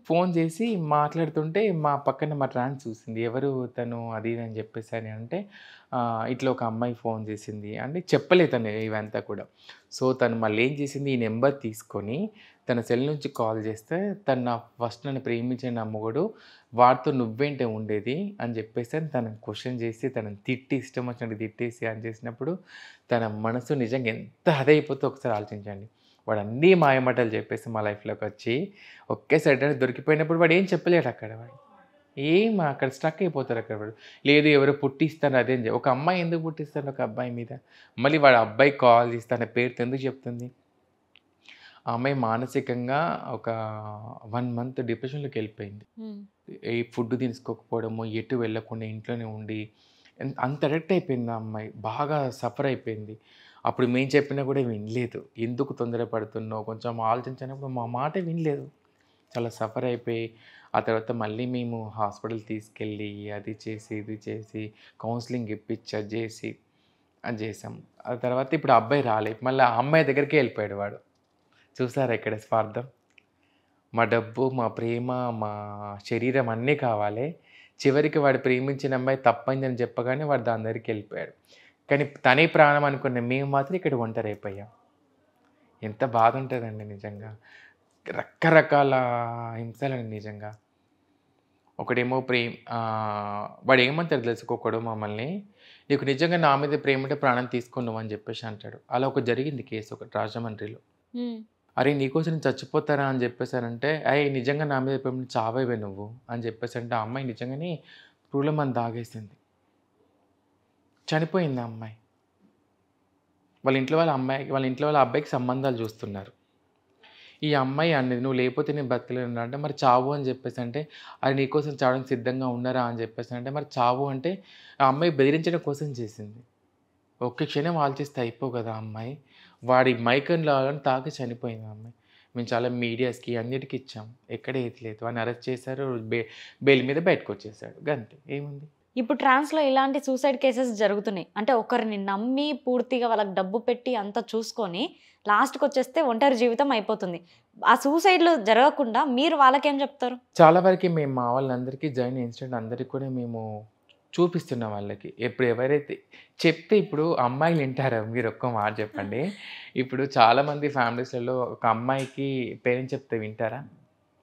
ఫోన్ చేసి మాట్లాడుతుంటే మా పక్కన మా ట్రాన్స్ చూసింది. ఎవరు తను అది ఇది అని చెప్పేసి అని అంటే ఇట్లా ఒక అమ్మాయి ఫోన్ చేసింది అంటే చెప్పలేదు తను ఇవంతా కూడా. సో తను మళ్ళీ ఏం చేసింది, ఈ నెంబర్ తీసుకొని తన సెల్ నుంచి కాల్ చేస్తే తను ఫస్ట్ నన్ను ప్రేమించిన నా మొగుడు వాడితో నువ్వేంటే ఉండేది అని చెప్పేసి అని తనని క్వశ్చన్ చేసి తనని తిట్టి ఇష్టం వచ్చినట్టు తిట్టేసి అని చేసినప్పుడు తన మనసు నిజంగా ఎంత అదైపోతే ఒకసారి ఆలోచించండి. వాడు అన్నీ మాయమాటలు చెప్పేసి మా లైఫ్లోకి వచ్చి ఒకేసారి దొరికిపోయినప్పుడు వాడు ఏం చెప్పలేడు అక్కడ. వాడు అక్కడ స్ట్రక్ అయిపోతారు అక్కడ. వాడు లేదు ఎవరో పుట్టిస్తాను అదేం ఒక అమ్మాయి ఎందుకు పుట్టిస్తాను ఒక అబ్బాయి మీద, మళ్ళీ వాడు అబ్బాయి కాల్ చేసి తన పేరుతో ఎందుకు చెప్తుంది. ఆ అమ్మాయి మానసికంగా ఒక 1 month డిప్రెషన్లోకి వెళ్ళిపోయింది. ఈ ఫుడ్ తీసుకోకపోవడము, ఎటు వెళ్ళకుండా ఇంట్లోనే ఉండి అంత అడిక్ట్ అయిపోయింది ఆ అమ్మాయి. బాగా సఫర్ అయిపోయింది. అప్పుడు మేము చెప్పినా కూడా వినలేదు. ఎందుకు తొందరపడుతున్నావు, కొంచెం ఆలోచించినప్పుడు మా మాట వినలేదు. చాలా సఫర్ అయిపోయి ఆ తర్వాత మళ్ళీ మేము హాస్పిటల్ తీసుకెళ్ళి అది చేసి ఇది చేసి కౌన్సిలింగ్ ఇప్పించి అది చేసి అది చేసాం. ఆ తర్వాత ఇప్పుడు ఆ అబ్బాయి రాలేదు, మళ్ళీ ఆ అమ్మాయి దగ్గరికి వెళ్ళిపోయాడు వాడు. చూసారా ఇక్కడ స్వార్థం. మా డబ్బు, మా ప్రేమ, మా శరీరం అన్నీ కావాలి. చివరికి వాడు ప్రేమించిన అమ్మాయి తప్పైందని చెప్పగానే వాడు దాని దగ్గరికి వెళ్ళిపోయాడు. కానీ తనే ప్రాణం అనుకున్న మేము మాత్రం ఇక్కడ ఒంటరి అయిపోయాం. ఎంత బాధ ఉంటుందండి నిజంగా. రకరకాల హింసలండి నిజంగా. ఒకడేమో వాడు ఏమంటారు తెలుసుకోకూడదు మమ్మల్ని, నీకు నిజంగా నా మీద ప్రేమ ఉంటే ప్రాణం తీసుకున్నావు అని చెప్పేసి అంటాడు. అలా ఒక జరిగింది కేసు ఒకటి రాజమండ్రిలో. అరే నీకోసం నేను చచ్చిపోతారా అని చెప్పేసానంటే నిజంగా నా మీద ప్రేమ చావైవే నువ్వు అని చెప్పేసి అంటే ఆ అమ్మాయి నిజంగానే పురుగుల మందు తాగేసింది, చనిపోయింది ఆ అమ్మాయి. వాళ్ళ ఇంట్లో వాళ్ళ అబ్బాయికి సంబంధాలు చూస్తున్నారు. ఈ అమ్మాయి అనేది నువ్వు లేకపోతే నేను బతకలేను అంటే మరి చావు అని చెప్పేసి అంటే అది నీకోసం చావడానికి సిద్ధంగా ఉన్నారా అని చెప్పేసి అంటే మరి చావు అంటే ఆ అమ్మాయి బెదిరించడం కోసం చేసింది. ఒక్క క్షణం ఆలోచిస్తే అయిపో కదా ఆ అమ్మాయి. వాడి మైకంలో తాకి చనిపోయింది ఆ అమ్మాయి. మేము చాలా మీడియాస్కి అన్నిటికీ ఇచ్చాం, ఎక్కడ ఏది లేదు. వాడిని అరెస్ట్ చేశారు, బెయిల్ మీద బయటకు వచ్చేసాడు, గంతే, ఏముంది. ఇప్పుడు ట్రాన్స్లో ఇలాంటి సూసైడ్ కేసెస్ జరుగుతున్నాయి. అంటే ఒకరిని నమ్మి పూర్తిగా వాళ్ళకి డబ్బు పెట్టి అంతా చూసుకొని లాస్ట్కి వచ్చేస్తే ఒంటరి జీవితం అయిపోతుంది. ఆ సూసైడ్లు జరగకుండా మీరు వాళ్ళకేం చెప్తారు? చాలా వరకు మేము మా వాళ్ళందరికీ జరిగిన ఇన్సిడెంట్ అందరికీ కూడా మేము చూపిస్తున్నాం వాళ్ళకి. ఎప్పుడు ఎవరైతే చెప్తే ఇప్పుడు అమ్మాయిలు వింటారా? మీరు ఒక్క మాట చెప్పండి. ఇప్పుడు చాలామంది ఫ్యామిలీస్లలో ఒక అమ్మాయికి పేరెంట్స్ చెప్తే వింటారా?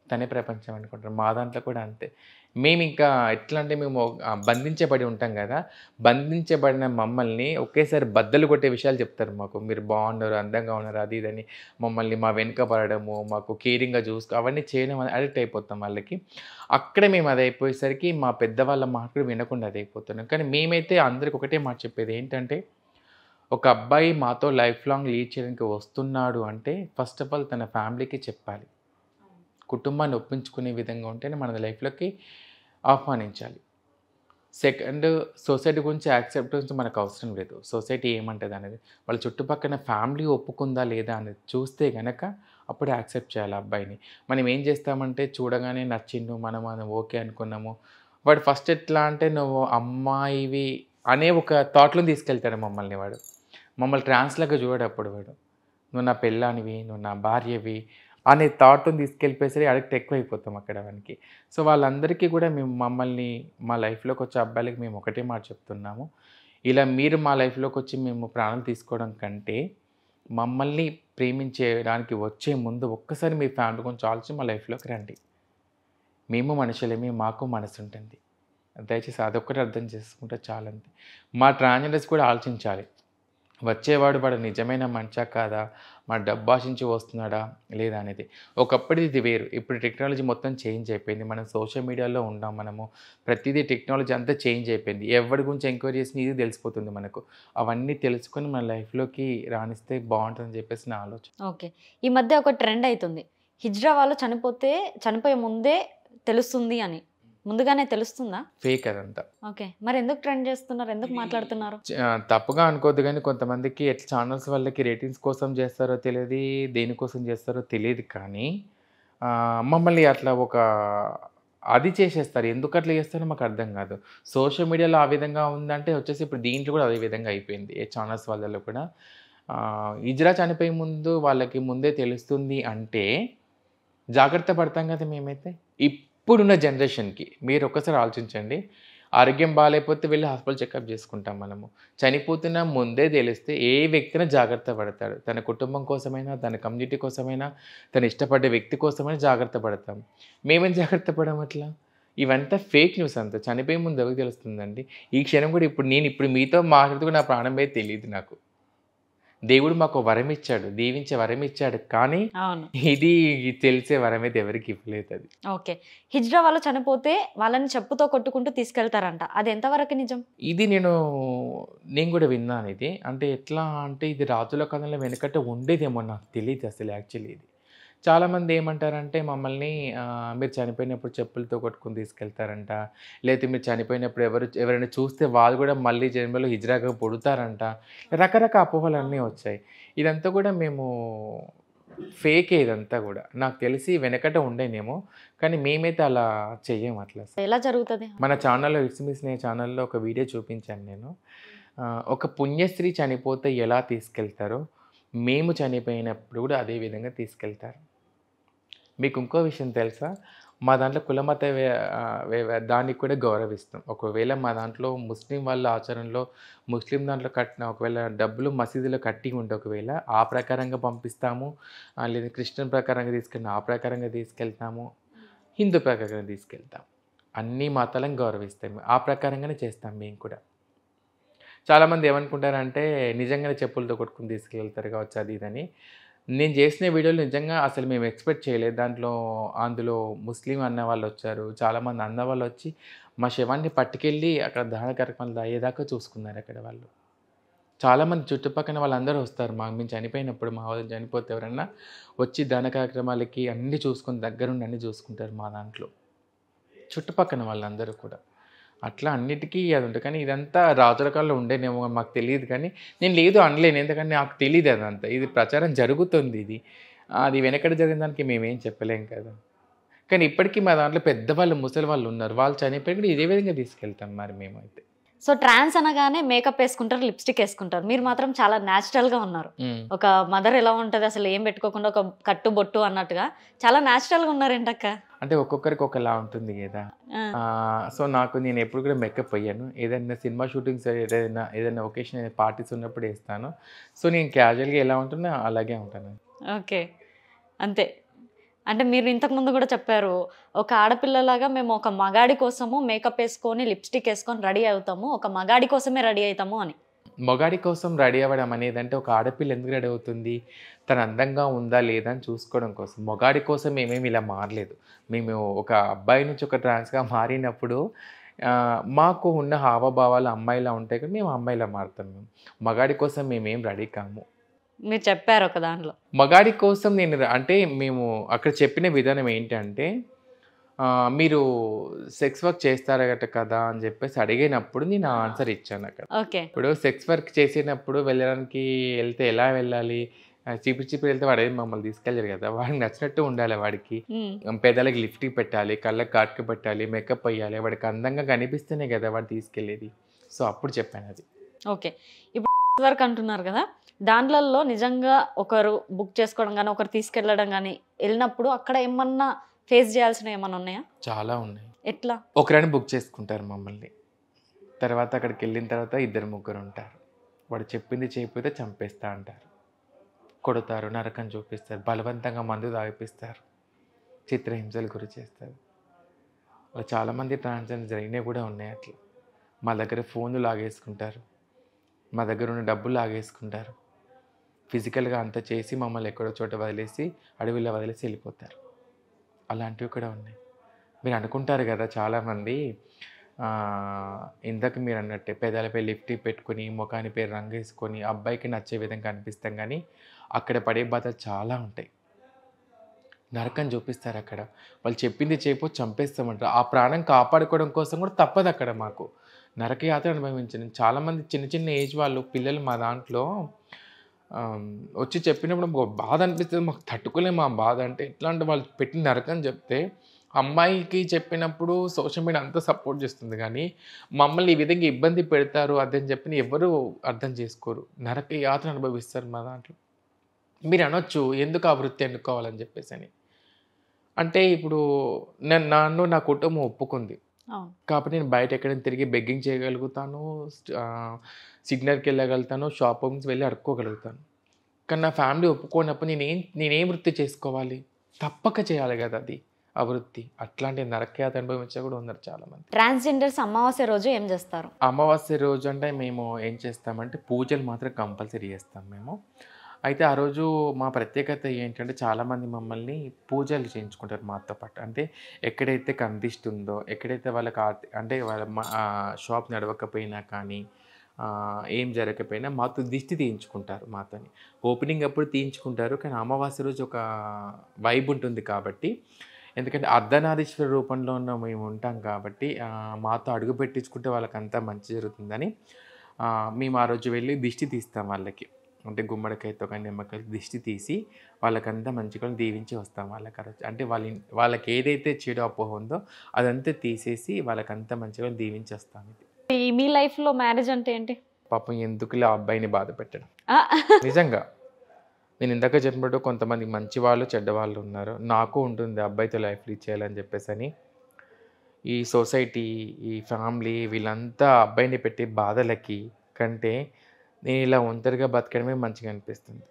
తనే ప్రపంచం అనుకుంటారు. మా దాంట్లో కూడా అంతే. మేము ఇంకా ఎట్లా అంటే మేము బంధించబడి ఉంటాం కదా, బంధించబడిన మమ్మల్ని ఒకేసారి బద్దలు కొట్టే విషయాలు చెప్తారు మాకు. మీరు బాగున్నారు, అందంగా ఉన్నారు, అది ఇదని మమ్మల్ని మా వెనుక పడడము, మాకు కేరింగ్గా అవన్నీ చేయడం అడిక్ట్ అయిపోతాం వాళ్ళకి. అక్కడే మేము అది అయిపోయేసరికి మా పెద్దవాళ్ళ మాట కూడా వినకుండా అది అయిపోతున్నాం. కానీ మేమైతే అందరికి ఒకటే మాట చెప్పేది ఏంటంటే, ఒక అబ్బాయి మాతో లైఫ్ లాంగ్ లీడ్ చేయడానికి వస్తున్నాడు అంటే ఫస్ట్ ఆఫ్ ఆల్ తన ఫ్యామిలీకి చెప్పాలి. కుటుంబాన్ని ఒప్పించుకునే విధంగా ఉంటేనే మన లైఫ్లోకి ఆహ్వానించాలి. సెకండ్, సొసైటీ గురించి యాక్సెప్టెన్స్ మనకు అవసరం లేదు. సొసైటీ ఏమంటుంది అనేది వాళ్ళ చుట్టుపక్కల ఫ్యామిలీ ఒప్పుకుందా లేదా అనేది చూస్తే కనుక అప్పుడు యాక్సెప్ట్ చేయాలి అబ్బాయిని. మనం ఏం చేస్తామంటే చూడగానే నచ్చిండు, మనం ఓకే అనుకున్నాము. వాడు ఫస్ట్ ఎట్లా అంటే నువ్వు అమ్మాయివి అనే ఒక థాట్లో తీసుకెళ్తాడు మమ్మల్ని. వాడు మమ్మల్ని ట్రాన్స్లాగా చూడేటప్పుడు వాడు నువ్వు నా పెళ్ళానివి, నువ్వు నా భార్యవి అనే థాట్తో తీసుకెళ్ళిపోయేసరికి అడిక్ట్ ఎక్కువైపోతాం అక్కడ వానికి. సో వాళ్ళందరికీ కూడా మేము మమ్మల్ని మా లైఫ్లోకి వచ్చే అబ్బాయిలకి మేము ఒకటే మాట చెప్తున్నాము, ఇలా మీరు మా లైఫ్లోకి వచ్చి మేము ప్రాణాలు తీసుకోవడం కంటే మమ్మల్ని ప్రేమించేయడానికి వచ్చే ముందు ఒక్కసారి మీ ఫ్యామిలీ గురించి ఆలోచించి మా లైఫ్లోకి రండి. మేము మనుషులేమి, మాకు మనసు ఉంటుంది. దయచేసి అదొక్కటి అర్థం చేసుకుంటే చాలంతే. మా ట్రాన్స్జెండర్స్ కూడా ఆలోచించాలి, వచ్చేవాడు వాడు నిజమైన మంచా కాదా, మా డబ్బు ఆశించి వస్తున్నాడా లేదా అనేది. ఒకప్పుడు ఇది వేరు, ఇప్పుడు టెక్నాలజీ మొత్తం చేంజ్ అయిపోయింది. మనం సోషల్ మీడియాలో ఉన్నాం, మనము ప్రతిదీ టెక్నాలజీ అంతా చేంజ్ అయిపోయింది. ఎవరి గురించి ఎంక్వైరీ చేసిన ఇది తెలిసిపోతుంది మనకు. అవన్నీ తెలుసుకొని మన లైఫ్లోకి రాణిస్తే బాగుంటుందని చెప్పేసి నా ఆలోచన. ఓకే, ఈ మధ్య ఒక ట్రెండ్ అవుతుంది, హిజ్రా వాళ్ళు చనిపోయే ముందే తెలుస్తుంది అని. ముందుగానే తెలుస్తుందా? ఫేక్ అదంతా. ఓకే. మరి ఎందుకు ట్రెండ్ చేస్తున్నారు? ఎందుకు మాట్లాడుతున్నారు? తప్పుగా అనుకోవద్దు కానీ కొంతమందికి ఎట్లా ఛానల్స్ వాళ్ళకి రేటింగ్స్ కోసం చేస్తారో తెలియదు, దేనికోసం చేస్తారో తెలియదు కానీ మమ్మల్ని అట్లా ఒక అది చేసేస్తారు. ఎందుకు అట్లా చేస్తారో మాకు అర్థం కాదు. సోషల్ మీడియాలో ఆ విధంగా ఉందంటే వచ్చేసి ఇప్పుడు దీంట్లో కూడా అదే విధంగా అయిపోయింది. ఏ ఛానల్స్ వాళ్ళలో కూడా ఇజ్రా చనిపోయే ముందు వాళ్ళకి ముందే తెలుస్తుంది అంటే జాగ్రత్త పడతాం కదా మేమైతే. ఇప్పుడున్న జనరేషన్కి మీరు ఒక్కసారి ఆలోచించండి. ఆరోగ్యం బాగాలేకపోతే వెళ్ళి హాస్పిటల్ చెకప్ చేసుకుంటాం మనము. చనిపోతున్న ముందే తెలిస్తే ఏ వ్యక్తినా జాగ్రత్త పడతాడు. తన కుటుంబం కోసమైనా, తన కమ్యూనిటీ కోసమైనా, తను ఇష్టపడే వ్యక్తి కోసమైనా జాగ్రత్త పడతాం. మేమేం జాగ్రత్త పడము అట్లా? ఇవంతా ఫేక్ న్యూస్ అంతా. చనిపోయే ముందు ఎవరికి తెలుస్తుందండి? ఈ క్షణం కూడా ఇప్పుడు మీతో మాట్లాడుతూ నా ప్రాణం అయితే తెలియదు నాకు. దేవుడు మాకు వరం ఇచ్చాడు, దీవించే వరం ఇచ్చాడు, కానీ ఇది తెలిసే వరం అయితే ఎవరికి ఇవ్వలేదు అది. ఓకే. హిజ్రా వాళ్ళు చనిపోతే వాళ్ళని చెప్పుతో కొట్టుకుంటూ తీసుకెళ్తారంట, అది ఎంతవరకు నిజం? ఇది నేను కూడా విన్నాను. ఇది అంటే ఎట్లా అంటే ఇది రాజుల కాలంలో వెనకట్ట ఉండేదేమో, నాకు తెలియదు అసలు యాక్చువల్లీ. ఇది చాలామంది ఏమంటారంటే మమ్మల్ని మీరు చనిపోయినప్పుడు చెప్పులతో కొట్టుకుని తీసుకెళ్తారంట, లేకపోతే మీరు చనిపోయినప్పుడు ఎవరైనా చూస్తే వాళ్ళు కూడా మళ్ళీ జన్మలో హిజ్రాగా పుడతారంట. రకరకాల అపోహలు అన్నీ వచ్చాయి. ఇదంతా కూడా మేము ఫేకే, ఇదంతా కూడా నాకు తెలిసి వెనకట ఉండేనేమో, కానీ మేమైతే అలా చెయ్యం. అట్లా ఎలా జరుగుతుంది? మన ఛానల్లో ఇట్స్ మీ స్నేహ ఛానల్లో ఒక వీడియో చూపించాను నేను. ఒక పుణ్యస్త్రీ చనిపోతే ఎలా తీసుకెళ్తారో మేము చనిపోయినప్పుడు కూడా అదే విధంగా తీసుకెళ్తారు. మీకు ఇంకో విషయం తెలుసా? మా దాంట్లో కులమత దానికి కూడా గౌరవిస్తాం. ఒకవేళ మా దాంట్లో ముస్లిం వాళ్ళ ఆచారంలో ముస్లిం దాంట్లో కట్టిన ఒకవేళ డబ్బులు మసీదులో కట్టి ఉంటే ఒకవేళ ఆ ప్రకారంగా పంపిస్తాము, లేదా క్రిస్టియన్ ప్రకారంగా తీసుకెళ్ళిన ఆ ప్రకారంగా తీసుకెళ్తాము, హిందూ ప్రకారంగా తీసుకెళ్తాం. అన్ని మతాలను గౌరవిస్తాం, ఆ ప్రకారంగానే చేస్తాం మేము కూడా. చాలామంది ఏమనుకుంటారంటే నిజంగానే చెప్పులతో కొట్టుకుని తీసుకెళ్తారు కావచ్చు అది ఇదని. నేను చేసిన వీడియోలు నిజంగా అసలు మేము ఎక్స్పెక్ట్ చేయలేదు. అందులో ముస్లిం అన్న వాళ్ళు వచ్చారు, చాలామంది అన్న వాళ్ళు వచ్చి మా శవాన్ని పట్టుకెళ్ళి అక్కడ దహన కార్యక్రమాలు అయ్యేదాకా చూసుకున్నారు అక్కడ వాళ్ళు. చాలామంది చుట్టుపక్కల వాళ్ళందరూ వస్తారు. మేము చనిపోయినప్పుడు, మా వాళ్ళు చనిపోతే ఎవరన్నా వచ్చి దహన కార్యక్రమాలకి అన్నీ చూసుకొని దగ్గరుండి అన్నీ చూసుకుంటారు మా దాంట్లో చుట్టుపక్కల వాళ్ళందరూ కూడా. అట్లా అన్నిటికీ అది ఉంటుంది. కానీ ఇదంతా రాజుల కాలంలో ఉండేనేమో మాకు తెలియదు, కానీ నేను లేదు అనలేను, ఎందుకంటే నాకు తెలియదు అదంతా. ఇది ప్రచారం జరుగుతుంది. అది వెనకడ జరిగిన దానికి మేమేం చెప్పలేం కదా. కానీ ఇప్పటికీ మా దాంట్లో పెద్దవాళ్ళు, ముసలి వాళ్ళు ఉన్నారు, వాళ్ళు చనిపోయి కూడా ఇదే విధంగా తీసుకెళ్తాం మరి మేమైతే. సో ట్రాన్స్ అనగానే మేకప్ వేసుకుంటారు, లిప్స్టిక్ వేసుకుంటారు, మీరు మాత్రం చాలా న్యాచురల్గా ఉన్నారు. ఒక మదర్ ఎలా ఉంటుంది అసలు ఏం పెట్టుకోకుండా ఒక కట్టు బొట్టు అన్నట్టుగా చాలా న్యాచురల్గా ఉన్నారు ఏంటక్క? అంటే ఒక్కొక్కరికి ఒకలా ఉంటుంది కదా. సో నేను ఎప్పుడు కూడా మేకప్ అయ్యాను. ఏదైనా సినిమా షూటింగ్స్, ఏదైనా ఒకేషన్ పార్టీస్ ఉన్నప్పుడు వేస్తాను. సో నేను క్యాజువల్గా ఎలా ఉంటున్నా అలాగే ఉంటాను. ఓకే, అంతే. అంటే మీరు ఇంతకుముందు కూడా చెప్పారు, ఒక ఆడపిల్లలాగా మేము ఒక మగాడి కోసము మేకప్ వేసుకొని లిప్స్టిక్ వేసుకొని రెడీ అవుతాము, ఒక మగాడి కోసమే రెడీ అవుతాము అని. మగాడి కోసం రెడీ అవ్వడం అనేది అంటే ఒక ఆడపిల్ల ఎందుకు రెడీ అవుతుంది? తను అందంగా ఉందా లేదా అని చూసుకోవడం కోసం. మగాడి కోసం మేమేమి ఇలా మారలేదు. మేము ఒక అబ్బాయి నుంచి ఒక ట్రాన్స్గా మారినప్పుడు మాకు ఉన్న హావభావాలు అమ్మాయిలా ఉంటాయి కానీ మేము అమ్మాయిలా మారుతాం. మగాడి కోసం మేమేం రెడీ కాము. మీరు చెప్పారు ఒక దాంట్లో మగాడి కోసం అంటే మేము అక్కడ చెప్పిన విధానం ఏంటంటే, మీరు సెక్స్ వర్క్ చేస్తారట కదా అని చెప్పేసి అడిగినప్పుడు నేను ఆన్సర్ ఇచ్చాను అక్కడ. ఇప్పుడు సెక్స్ వర్క్ చేసినప్పుడు వెళ్తే ఎలా వెళ్ళాలి? చీపి వెళ్తే వాడు మమ్మల్ని తీసుకెళ్ళారు కదా. వాడికి నచ్చినట్టు ఉండాలి, వాడికి పెదాలకి లిఫ్టింగ్ పెట్టాలి, కళ్ళకి కాటుక పెట్టాలి, మేకప్ అయ్యాలి, వాడికి అందంగా కనిపిస్తేనే కదా వాడు తీసుకెళ్ళేది. సో అప్పుడు చెప్పాను అది. ఓకే, ఇప్పుడు వర్క్ అంటున్నారు కదా, దాంట్లో నిజంగా ఒకరు బుక్ చేసుకోవడం కానీ ఒకరు తీసుకెళ్ళడం కానీ వెళ్ళినప్పుడు అక్కడ ఏమన్నా ఫేస్ చేయాల్సినవి ఏమన్నా ఉన్నాయా? చాలా ఉన్నాయి. ఎట్లా? ఒకరిని బుక్ చేసుకుంటారు మమ్మల్ని, తర్వాత అక్కడికి వెళ్ళిన తర్వాత 2-3 ఉంటారు. వాడు చెప్పింది చేయకపోతే చంపేస్తా అంటారు, కొడతారు, నరకం చూపిస్తారు, బలవంతంగా మందు తాగిపిస్తారు, చిత్రహింసలు గురి చేస్తారు. అలా చాలామంది ట్రాన్స్జెండర్ జరిగినవి కూడా ఉన్నాయి. అట్లా మా దగ్గర ఫోన్లు లాగేసుకుంటారు, మా దగ్గర ఉన్న డబ్బులు లాగేసుకుంటారు, ఫిజికల్గా అంతా చేసి మమ్మల్ని ఎక్కడో చోట వదిలేసి అడవిలో వదిలేసి వెళ్ళిపోతారు. అలాంటివి కూడా ఉన్నాయి. మీరు అనుకుంటారు కదా చాలామంది, ఇందాక మీరు అన్నట్టే పెదాలపై లిఫ్టింగ్ పెట్టుకుని ముఖానిపై రంగు వేసుకొని అబ్బాయికి నచ్చే విధంగా అనిపిస్తాం, కానీ అక్కడ పడే బాధలు చాలా ఉంటాయి. నరకం చూపిస్తారు అక్కడ. వాళ్ళు చెప్పింది చేయకపోతే చంపేస్తామంటారు. ఆ ప్రాణం కాపాడుకోవడం కోసం కూడా తప్పదు అక్కడ మాకు. నరకయాతన అనుభవించాను. చాలామంది చిన్న చిన్న ఏజ్ వాళ్ళు పిల్లలు మా దాంట్లో వచ్చి చెప్పినప్పుడు మాకు బాధ అనిపిస్తుంది. మాకు తట్టుకోలేము ఆ బాధ. అంటే ఎట్లా అంటే వాళ్ళు పెట్టిన నరకం చెప్తే అమ్మాయికి చెప్పినప్పుడు సోషల్ మీడియా అంతా సపోర్ట్ చేస్తుంది, కానీ మమ్మల్ని ఈ విధంగా ఇబ్బంది పెడతారు అదని చెప్పి ఎవరు అర్థం చేసుకోరు. నరక యాతన అనుభవిస్తారు మా దాంట్లో. మీరు అనొచ్చు ఎందుకు ఆ వృత్తి ఎన్నుకోవాలని చెప్పేసి అని. అంటే ఇప్పుడు నన్ను నా కుటుంబం ఒప్పుకుంది అవును. కాబట్టి నేను బయట ఎక్కడైనా తిరిగి బెగ్గింగ్ చేయగలుగుతాను, సిగ్నల్కి వెళ్ళగలుగుతాను, షాపింగ్స్ వెళ్ళి అడుక్కోగలుగుతాను. కానీ నా ఫ్యామిలీ ఒప్పుకోనప్పుడు నేనేం వృత్తి చేసుకోవాలి? తప్పక చేయాలి కదా అది ఆ వృత్తి. అట్లాంటి నరకయాత అనుభవించే కూడా ఉన్నారు చాలామంది. ట్రాన్స్జెండర్స్ అమావాస్య రోజు ఏం చేస్తారు? అమావాస్య రోజు అంటే మేము ఏం చేస్తామంటే పూజలు మాత్రం కంపల్సరీ చేస్తాం మేము. అయితే ఆ రోజు మా ప్రత్యేకత ఏంటంటే చాలామంది మమ్మల్ని పూజలు చేయించుకుంటారు మాతో పాటు. అంటే ఎక్కడైతే కందిస్తుందో, ఎక్కడైతే వాళ్ళకి అంటే వాళ్ళ షాప్ నడవకపోయినా కానీ ఏం జరగకపోయినా మాతో దిష్టి తీయించుకుంటారు మాతోని. ఓపెనింగ్ అప్పుడు తీయించుకుంటారు, కానీ అమావాస్య రోజు ఒక వైబ్ ఉంటుంది కాబట్టి, ఎందుకంటే అర్ధనారీశ్వర రూపంలో ఉన్న మేము ఉంటాం కాబట్టి మాతో అడుగు పెట్టించుకుంటే వాళ్ళకంతా మంచి జరుగుతుందని మేము ఆ రోజు వెళ్ళి దిష్టి తీస్తాం వాళ్ళకి. అంటే గుమ్మడికాయతో కానీ నిమ్మకాయతో దిష్టి తీసి వాళ్ళకంతా మంచిగా దీవించి వస్తాం వాళ్ళకి ఆ రోజు. అంటే వాళ్ళకి ఏదైతే చెడు అపోహ ఉందో అదంతా తీసేసి వాళ్ళకంతా మంచిగా దీవించి వస్తాం. ఇది మీ లైఫ్లో మ్యారేజ్ అంటే ఏంటి? పాపం ఎందుకులే ఆ అబ్బాయిని బాధ పెట్టడం. నిజంగా నేను ఇందాక చెప్పినట్టు కొంతమంది మంచి వాళ్ళు చెడ్డవాళ్ళు ఉన్నారు. నాకు ఉంటుంది అబ్బాయితో లైఫ్ లీడ్ చేయాలని చెప్పేసి అని. ఈ సొసైటీ, ఈ ఫ్యామిలీ వీళ్ళంతా అబ్బాయిని పెట్టే బాధలకి కంటే నేను ఇలా ఒంటరిగా బతకడమే మంచిగా అనిపిస్తుంది.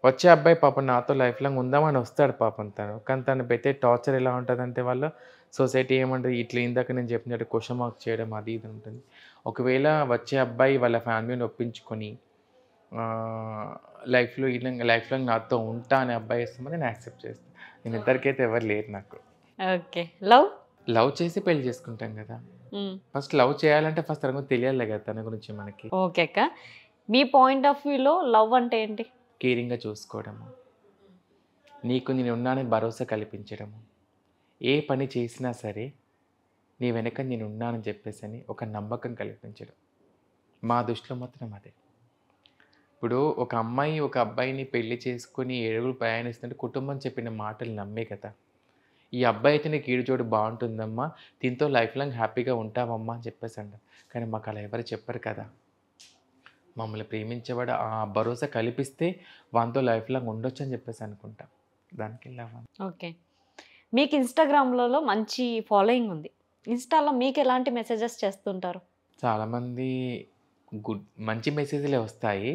వచ్చే అబ్బాయి పాపం నాతో లైఫ్ లాంగ్ ఉందామని వస్తాడు పాపం తను, కానీ తను పెట్టే టార్చర్ ఎలా ఉంటుందంటే వాళ్ళ సొసైటీ ఏమంటుంది, ఇట్లా ఇందాక నేను చెప్పినట్టు క్వశ్చన్ మార్క్ చేయడం అది ఇది ఉంటుంది. ఒకవేళ వచ్చే అబ్బాయి వాళ్ళ ఫ్యామిలీని ఒప్పించుకొని లైఫ్ లాంగ్ నాతో ఉంటా అనే అబ్బాయి ఇస్తామని నేను యాక్సెప్ట్ చేస్తాను. నేను ఇద్దరికైతే ఎవరు లేరు నాకు. ఓకే. లవ్ చేసి పెళ్లి చేసుకుంటాం కదా. ఫస్ట్ లవ్ చేయాలంటే ఫస్ట్ తన గురించి తెలియాలి కదా, తన గురించి మనకి. ఓకే అక్క, మీ పాయింట్ ఆఫ్ వ్యూలో లవ్ అంటే ఏంటి? కేరింగ్గా చూసుకోవడము, నీకు నేను ఉన్నానని భరోసా కల్పించడము, ఏ పని చేసినా సరే నీ వెనక నేను ఉన్నానని చెప్పేసి అని ఒక నమ్మకం కల్పించడం. మా దృష్టిలో మాత్రం అదే. ఇప్పుడు ఒక అమ్మాయి ఒక అబ్బాయిని పెళ్లి చేసుకుని 7 అడుగులు ప్రయాణిస్తుంటే కుటుంబం చెప్పిన మాటలు నమ్మే కదా. ఈ అబ్బాయి అయితే నీకు ఈడు చోటు బాగుంటుందమ్మా, దీంతో లైఫ్ లాంగ్ హ్యాపీగా ఉంటావమ్మా అని చెప్పేసి అంటారు. కానీ మాకు అలా ఎవరు చెప్పరు కదా. మమ్మల్ని ప్రేమించేవాడు ఆ భరోసా కల్పిస్తే వానితో లైఫ్ లాంగ్ ఉండొచ్చు అని చెప్పేసి అనుకుంటాం. దానికి వెళ్ళాము. ఓకే, మీకు ఇన్స్టాగ్రామ్లలో మంచి ఫాలోయింగ్ ఉంది. ఇన్స్టాలో మీకు ఎలాంటి మెసేజెస్ చేస్తుంటారు? చాలామంది మంచి మెసేజ్లే వస్తాయి,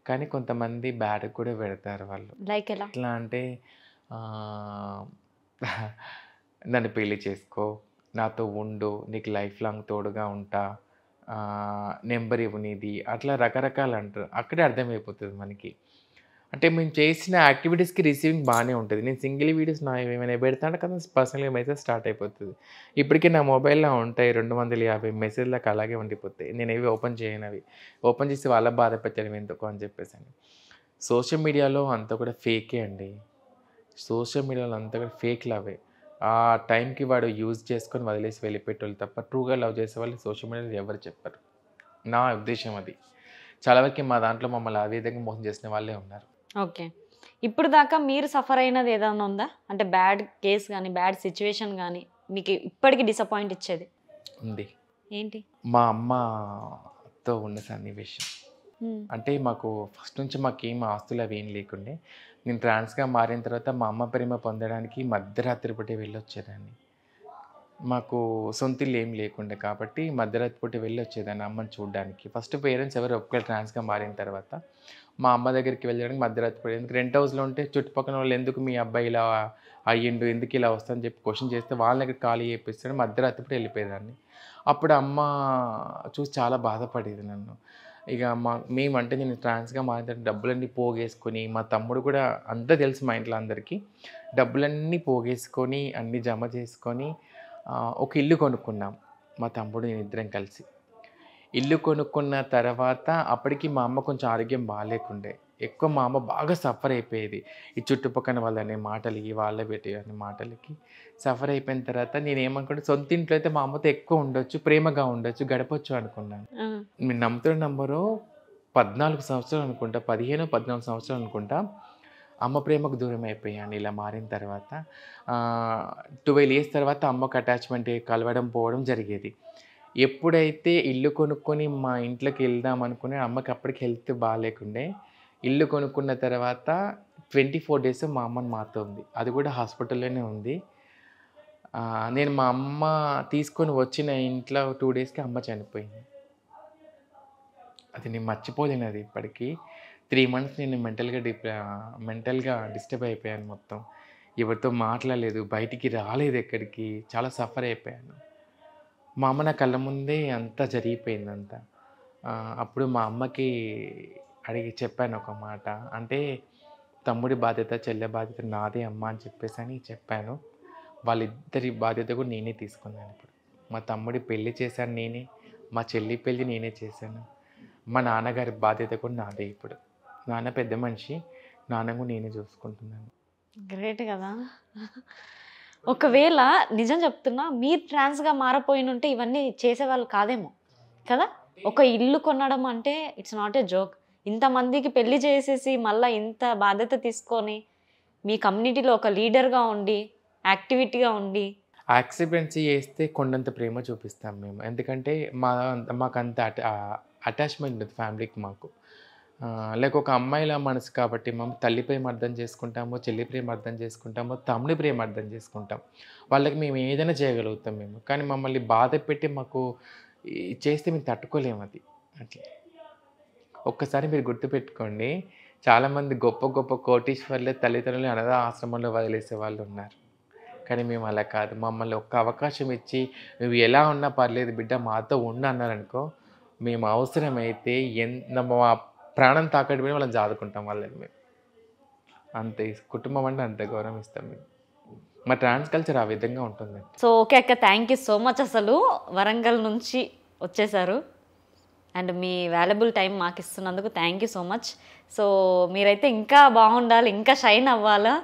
కానీ కొంతమంది బ్యాడ్ కూడా పెడతారు వాళ్ళు. లైక్ ఎలా? ఎట్లా అంటే నన్ను పెళ్లి చేసుకో, నాతో ఉండు, నీకు లైఫ్ లాంగ్ తోడుగా ఉంటా, నెంబర్ ఇవ్వు నీది, అట్లా రకరకాలు అంటారు. అక్కడే అర్థమైపోతుంది మనకి. అంటే మేము చేసిన యాక్టివిటీస్కి రిసీవింగ్ బాగానే ఉంటుంది. నేను సింగిల్ వీడియోస్ నా ఏమైనా పెడతాను కదా, పర్సనల్గా మెసేజ్ స్టార్ట్ అయిపోతుంది. ఇప్పటికీ నా మొబైల్లో ఉంటాయి 250 మెసేజ్లకు అలాగే ఉండిపోతాయి. నేను ఏవి ఓపెన్ చేయను. అవి ఓపెన్ చేసి వాళ్ళ బాధ పెట్టడం ఎందుకు అని చెప్పేసి అని. సోషల్ మీడియాలో అంతా కూడా ఫేకే అండి. సోషల్ మీడియాలో అంతా కూడా ఫేక్ లవే. ఆ టైంకి వాడు యూజ్ చేసుకొని వదిలేసి వెళ్ళిపెట్టేవాళ్ళు తప్ప ట్రూగా లవ్ చేసే వాళ్ళు సోషల్ మీడియాలో ఎవరు చెప్పరు. నా ఉద్దేశం అది. చాలా వరకు మా దాంట్లో మమ్మల్ని ఆ విధంగా మోసం చేసిన వాళ్ళే ఉన్నారు. ఓకే, ఇప్పుడు దాకా మీరు సఫర్ అయినది ఏదైనా ఉందా? అంటే బ్యాడ్ కేస్ కానీ బ్యాడ్ సిచ్యువేషన్ కానీ మీకు ఇప్పటికీ డిసప్పాయింట్ ఇచ్చేది? ఉంది. ఏంటి? మా అమ్మతో ఉన్న సన్నివేశం. అంటే మాకు ఫస్ట్ నుంచి మాకేం ఆస్తులు అవి ఏం లేకుండే. నేను ట్రాన్స్గా మారిన తర్వాత మా అమ్మ ప్రేమ పొందడానికి మధ్యరాత్రి పూటే వెళ్ళొచ్చేదాన్ని. మాకు సొంత ఇల్లు ఏం లేకుండే కాబట్టి మధ్యరాత్రి పూట వెళ్ళి వచ్చేదాన్ని అమ్మని చూడడానికి. ఫస్ట్ పేరెంట్స్ ఎవరు ఒక్కరు ట్రాన్స్గా మారిన తర్వాత మా అమ్మ దగ్గరికి వెళ్ళడానికి మధ్యరాత్రి పూట, ఎందుకు రెంట్ హౌస్లో ఉంటే చుట్టుపక్కల వాళ్ళు ఎందుకు మీ అబ్బాయి ఇలా అయ్యిండు, ఎందుకు ఇలా వస్తుందని చెప్పి క్వశ్చన్ చేస్తే వాళ్ళ దగ్గర ఖాళీ చేపిస్తాడు. మధ్యరాత్రి పూట వెళ్ళిపోయేదాన్ని. అప్పుడు అమ్మ చూసి చాలా బాధపడేది నన్ను. ఇక మేమంటే నేను ట్రాన్స్గా మారిన డబ్బులన్నీ పోగేసుకొని, మా తమ్ముడు కూడా అంతా తెలుసు మా ఇంట్లో అందరికీ, డబ్బులన్నీ పోగేసుకొని అన్నీ జమ చేసుకొని ఒక ఇల్లు కొనుక్కున్నాం మా తమ్ముడు నేను ఇద్దరం కలిసి. ఇల్లు కొనుక్కున్న తర్వాత అప్పటికి మా అమ్మ కొంచెం ఆరోగ్యం బాగాలేకుండే. ఎక్కువ మా అమ్మ బాగా సఫర్ అయిపోయేది. ఈ చుట్టుపక్కల వాళ్ళనే మాటలకి, వాళ్ళ పెట్టి అనే మాటలకి సఫర్ అయిపోయిన తర్వాత నేనేమనుకుంటే సొంత ఇంట్లో అయితే మా అమ్మతో ఎక్కువ ఉండొచ్చు, ప్రేమగా ఉండొచ్చు, గడపొచ్చు అనుకున్నాను. మీరు నమ్ముతున్న నంబరు 14 సంవత్సరాలు అనుకుంటా, 15, 14 సంవత్సరాలు అనుకుంటా అమ్మ ప్రేమకు దూరం అయిపోయాను ఇలా మారిన తర్వాత. 12 ఇయర్స్ తర్వాత అమ్మకు అటాచ్మెంట్ కలవడం పోవడం జరిగేది. ఎప్పుడైతే ఇల్లు కొనుక్కొని మా ఇంట్లోకి వెళ్దాం అనుకునే అమ్మకి అప్పటికి హెల్త్ బాగాలేకుండే, ఇల్లు కొనుక్కున్న తర్వాత 24 డేస్ మా అమ్మని మాతో ఉంది. అది కూడా హాస్పిటల్లోనే ఉంది. నేను మా అమ్మ తీసుకొని వచ్చిన ఇంట్లో 2 డేస్కి అమ్మ చనిపోయింది. అది నేను మర్చిపోలేను అది ఇప్పటికీ. 3 మంత్స్ నేను మెంటల్గా డిస్టర్బ్ అయిపోయాను మొత్తం. ఎవరితో మాట్లాడలేదు, బయటికి రాలేదు ఎక్కడికి, చాలా సఫర్ అయిపోయాను. మా అమ్మ నా కళ్ళ ముందే అంతా జరిగిపోయింది అంతా. అప్పుడు మా అమ్మకి అడిగి చెప్పాను ఒక మాట, అంటే తమ్ముడి బాధ్యత, చెల్లె బాధ్యత నాదే అమ్మ అని చెప్పాను. వాళ్ళిద్దరి బాధ్యత కూడా నేనే తీసుకున్నాను. ఇప్పుడు మా తమ్ముడి పెళ్లి చేశాను నేనే, మా చెల్లి పెళ్లి నేనే చేశాను. మా నాన్నగారి బాధ్యత కూడా నాదే. ఇప్పుడు నాన్న పెద్ద మనిషి, నాన్న కూడా నేనే చూసుకుంటున్నాను. గ్రేట్ కదా. ఒకవేళ నిజం చెప్తున్నా, మీరు ట్రాన్స్గా మారపోయినుంటే ఇవన్నీ చేసేవాళ్ళు కాదేమో కదా. ఒక ఇల్లు కొనడం అంటే ఇట్స్ నాట్ ఏ జోక్. ఇంతమందికి పెళ్లి చేసేసి మళ్ళీ ఇంత బాధ్యత తీసుకొని మీ కమ్యూనిటీలో ఒక లీడర్గా ఉండి, యాక్టివిటీగా ఉండి. యాక్సెప్టెన్సీ చేస్తే కొండంత ప్రేమ చూపిస్తాం మేము. ఎందుకంటే మాకు అంత అటాచ్మెంట్ ఉంది ఫ్యామిలీకి మాకు. లైక్ ఒక అమ్మాయిల మనసు కాబట్టి మేము తల్లి ప్రేమ అర్థం చేసుకుంటాము, చెల్లి ప్రేమ అర్థం చేసుకుంటాము, తమ్ముడి ప్రేమ అర్థం చేసుకుంటాం. వాళ్ళకి మేము ఏదైనా చేయగలుగుతాం మేము. కానీ మమ్మల్ని బాధ పెట్టి మాకు చేస్తే మేము తట్టుకోలేము అది. అట్లా ఒక్కసారి మీరు గుర్తుపెట్టుకోండి, చాలామంది గొప్ప గొప్ప కోటీశ్వర్లే తల్లిదండ్రులు అనాథ ఆశ్రమంలో వదిలేసే వాళ్ళు ఉన్నారు. కానీ మేము అలా కాదు. మమ్మల్ని ఒక్క అవకాశం ఇచ్చి నువ్వు ఎలా ఉన్నా పర్లేదు బిడ్డ మాతో ఉండు అన్నారనుకో, మేము అవసరమైతే మా ప్రాణం తాకట్టు పెట్టి వాళ్ళని జాదుకుంటాం. వాళ్ళని మేము అంతే, కుటుంబం అంటే అంత గౌరవం ఇస్తాం మేము. మా ట్రాన్స్ కల్చర్ ఆ విధంగా ఉంటుంది. సో ఓకే అక్క, థ్యాంక్ యూ సో మచ్. అసలు వరంగల్ నుంచి వచ్చేసారు అండ్ మీ వాల్యుబుల్ టైం మాకు ఇస్తున్నందుకు thank you so much. So మీరైతే ఇంకా బాగుండాలి, ఇంకా షైన్ అవ్వాలా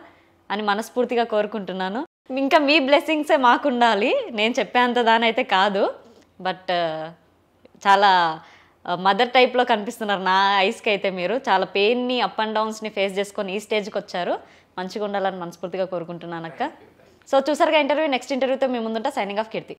అని మనస్ఫూర్తిగా కోరుకుంటున్నాను. ఇంకా మీ బ్లెస్సింగ్సే మాకు ఉండాలి. నేను చెప్పేంత దానైతే కాదు, బట్ చాలా మదర్ టైప్లో కనిపిస్తున్నారు నా ఐస్కి అయితే. మీరు చాలా పెయిన్ని, అప్ అండ్ డౌన్స్ని ఫేస్ చేసుకొని ఈ స్టేజ్కి వచ్చారు. మంచిగా ఉండాలని మనస్ఫూర్తిగా కోరుకుంటున్నాను అక్క. సో చూసారుగా ఇంటర్వ్యూ. నెక్స్ట్ ఇంటర్వ్యూతో మీ ముందుంటా. సైనింగ్ ఆఫ్ కీర్తి.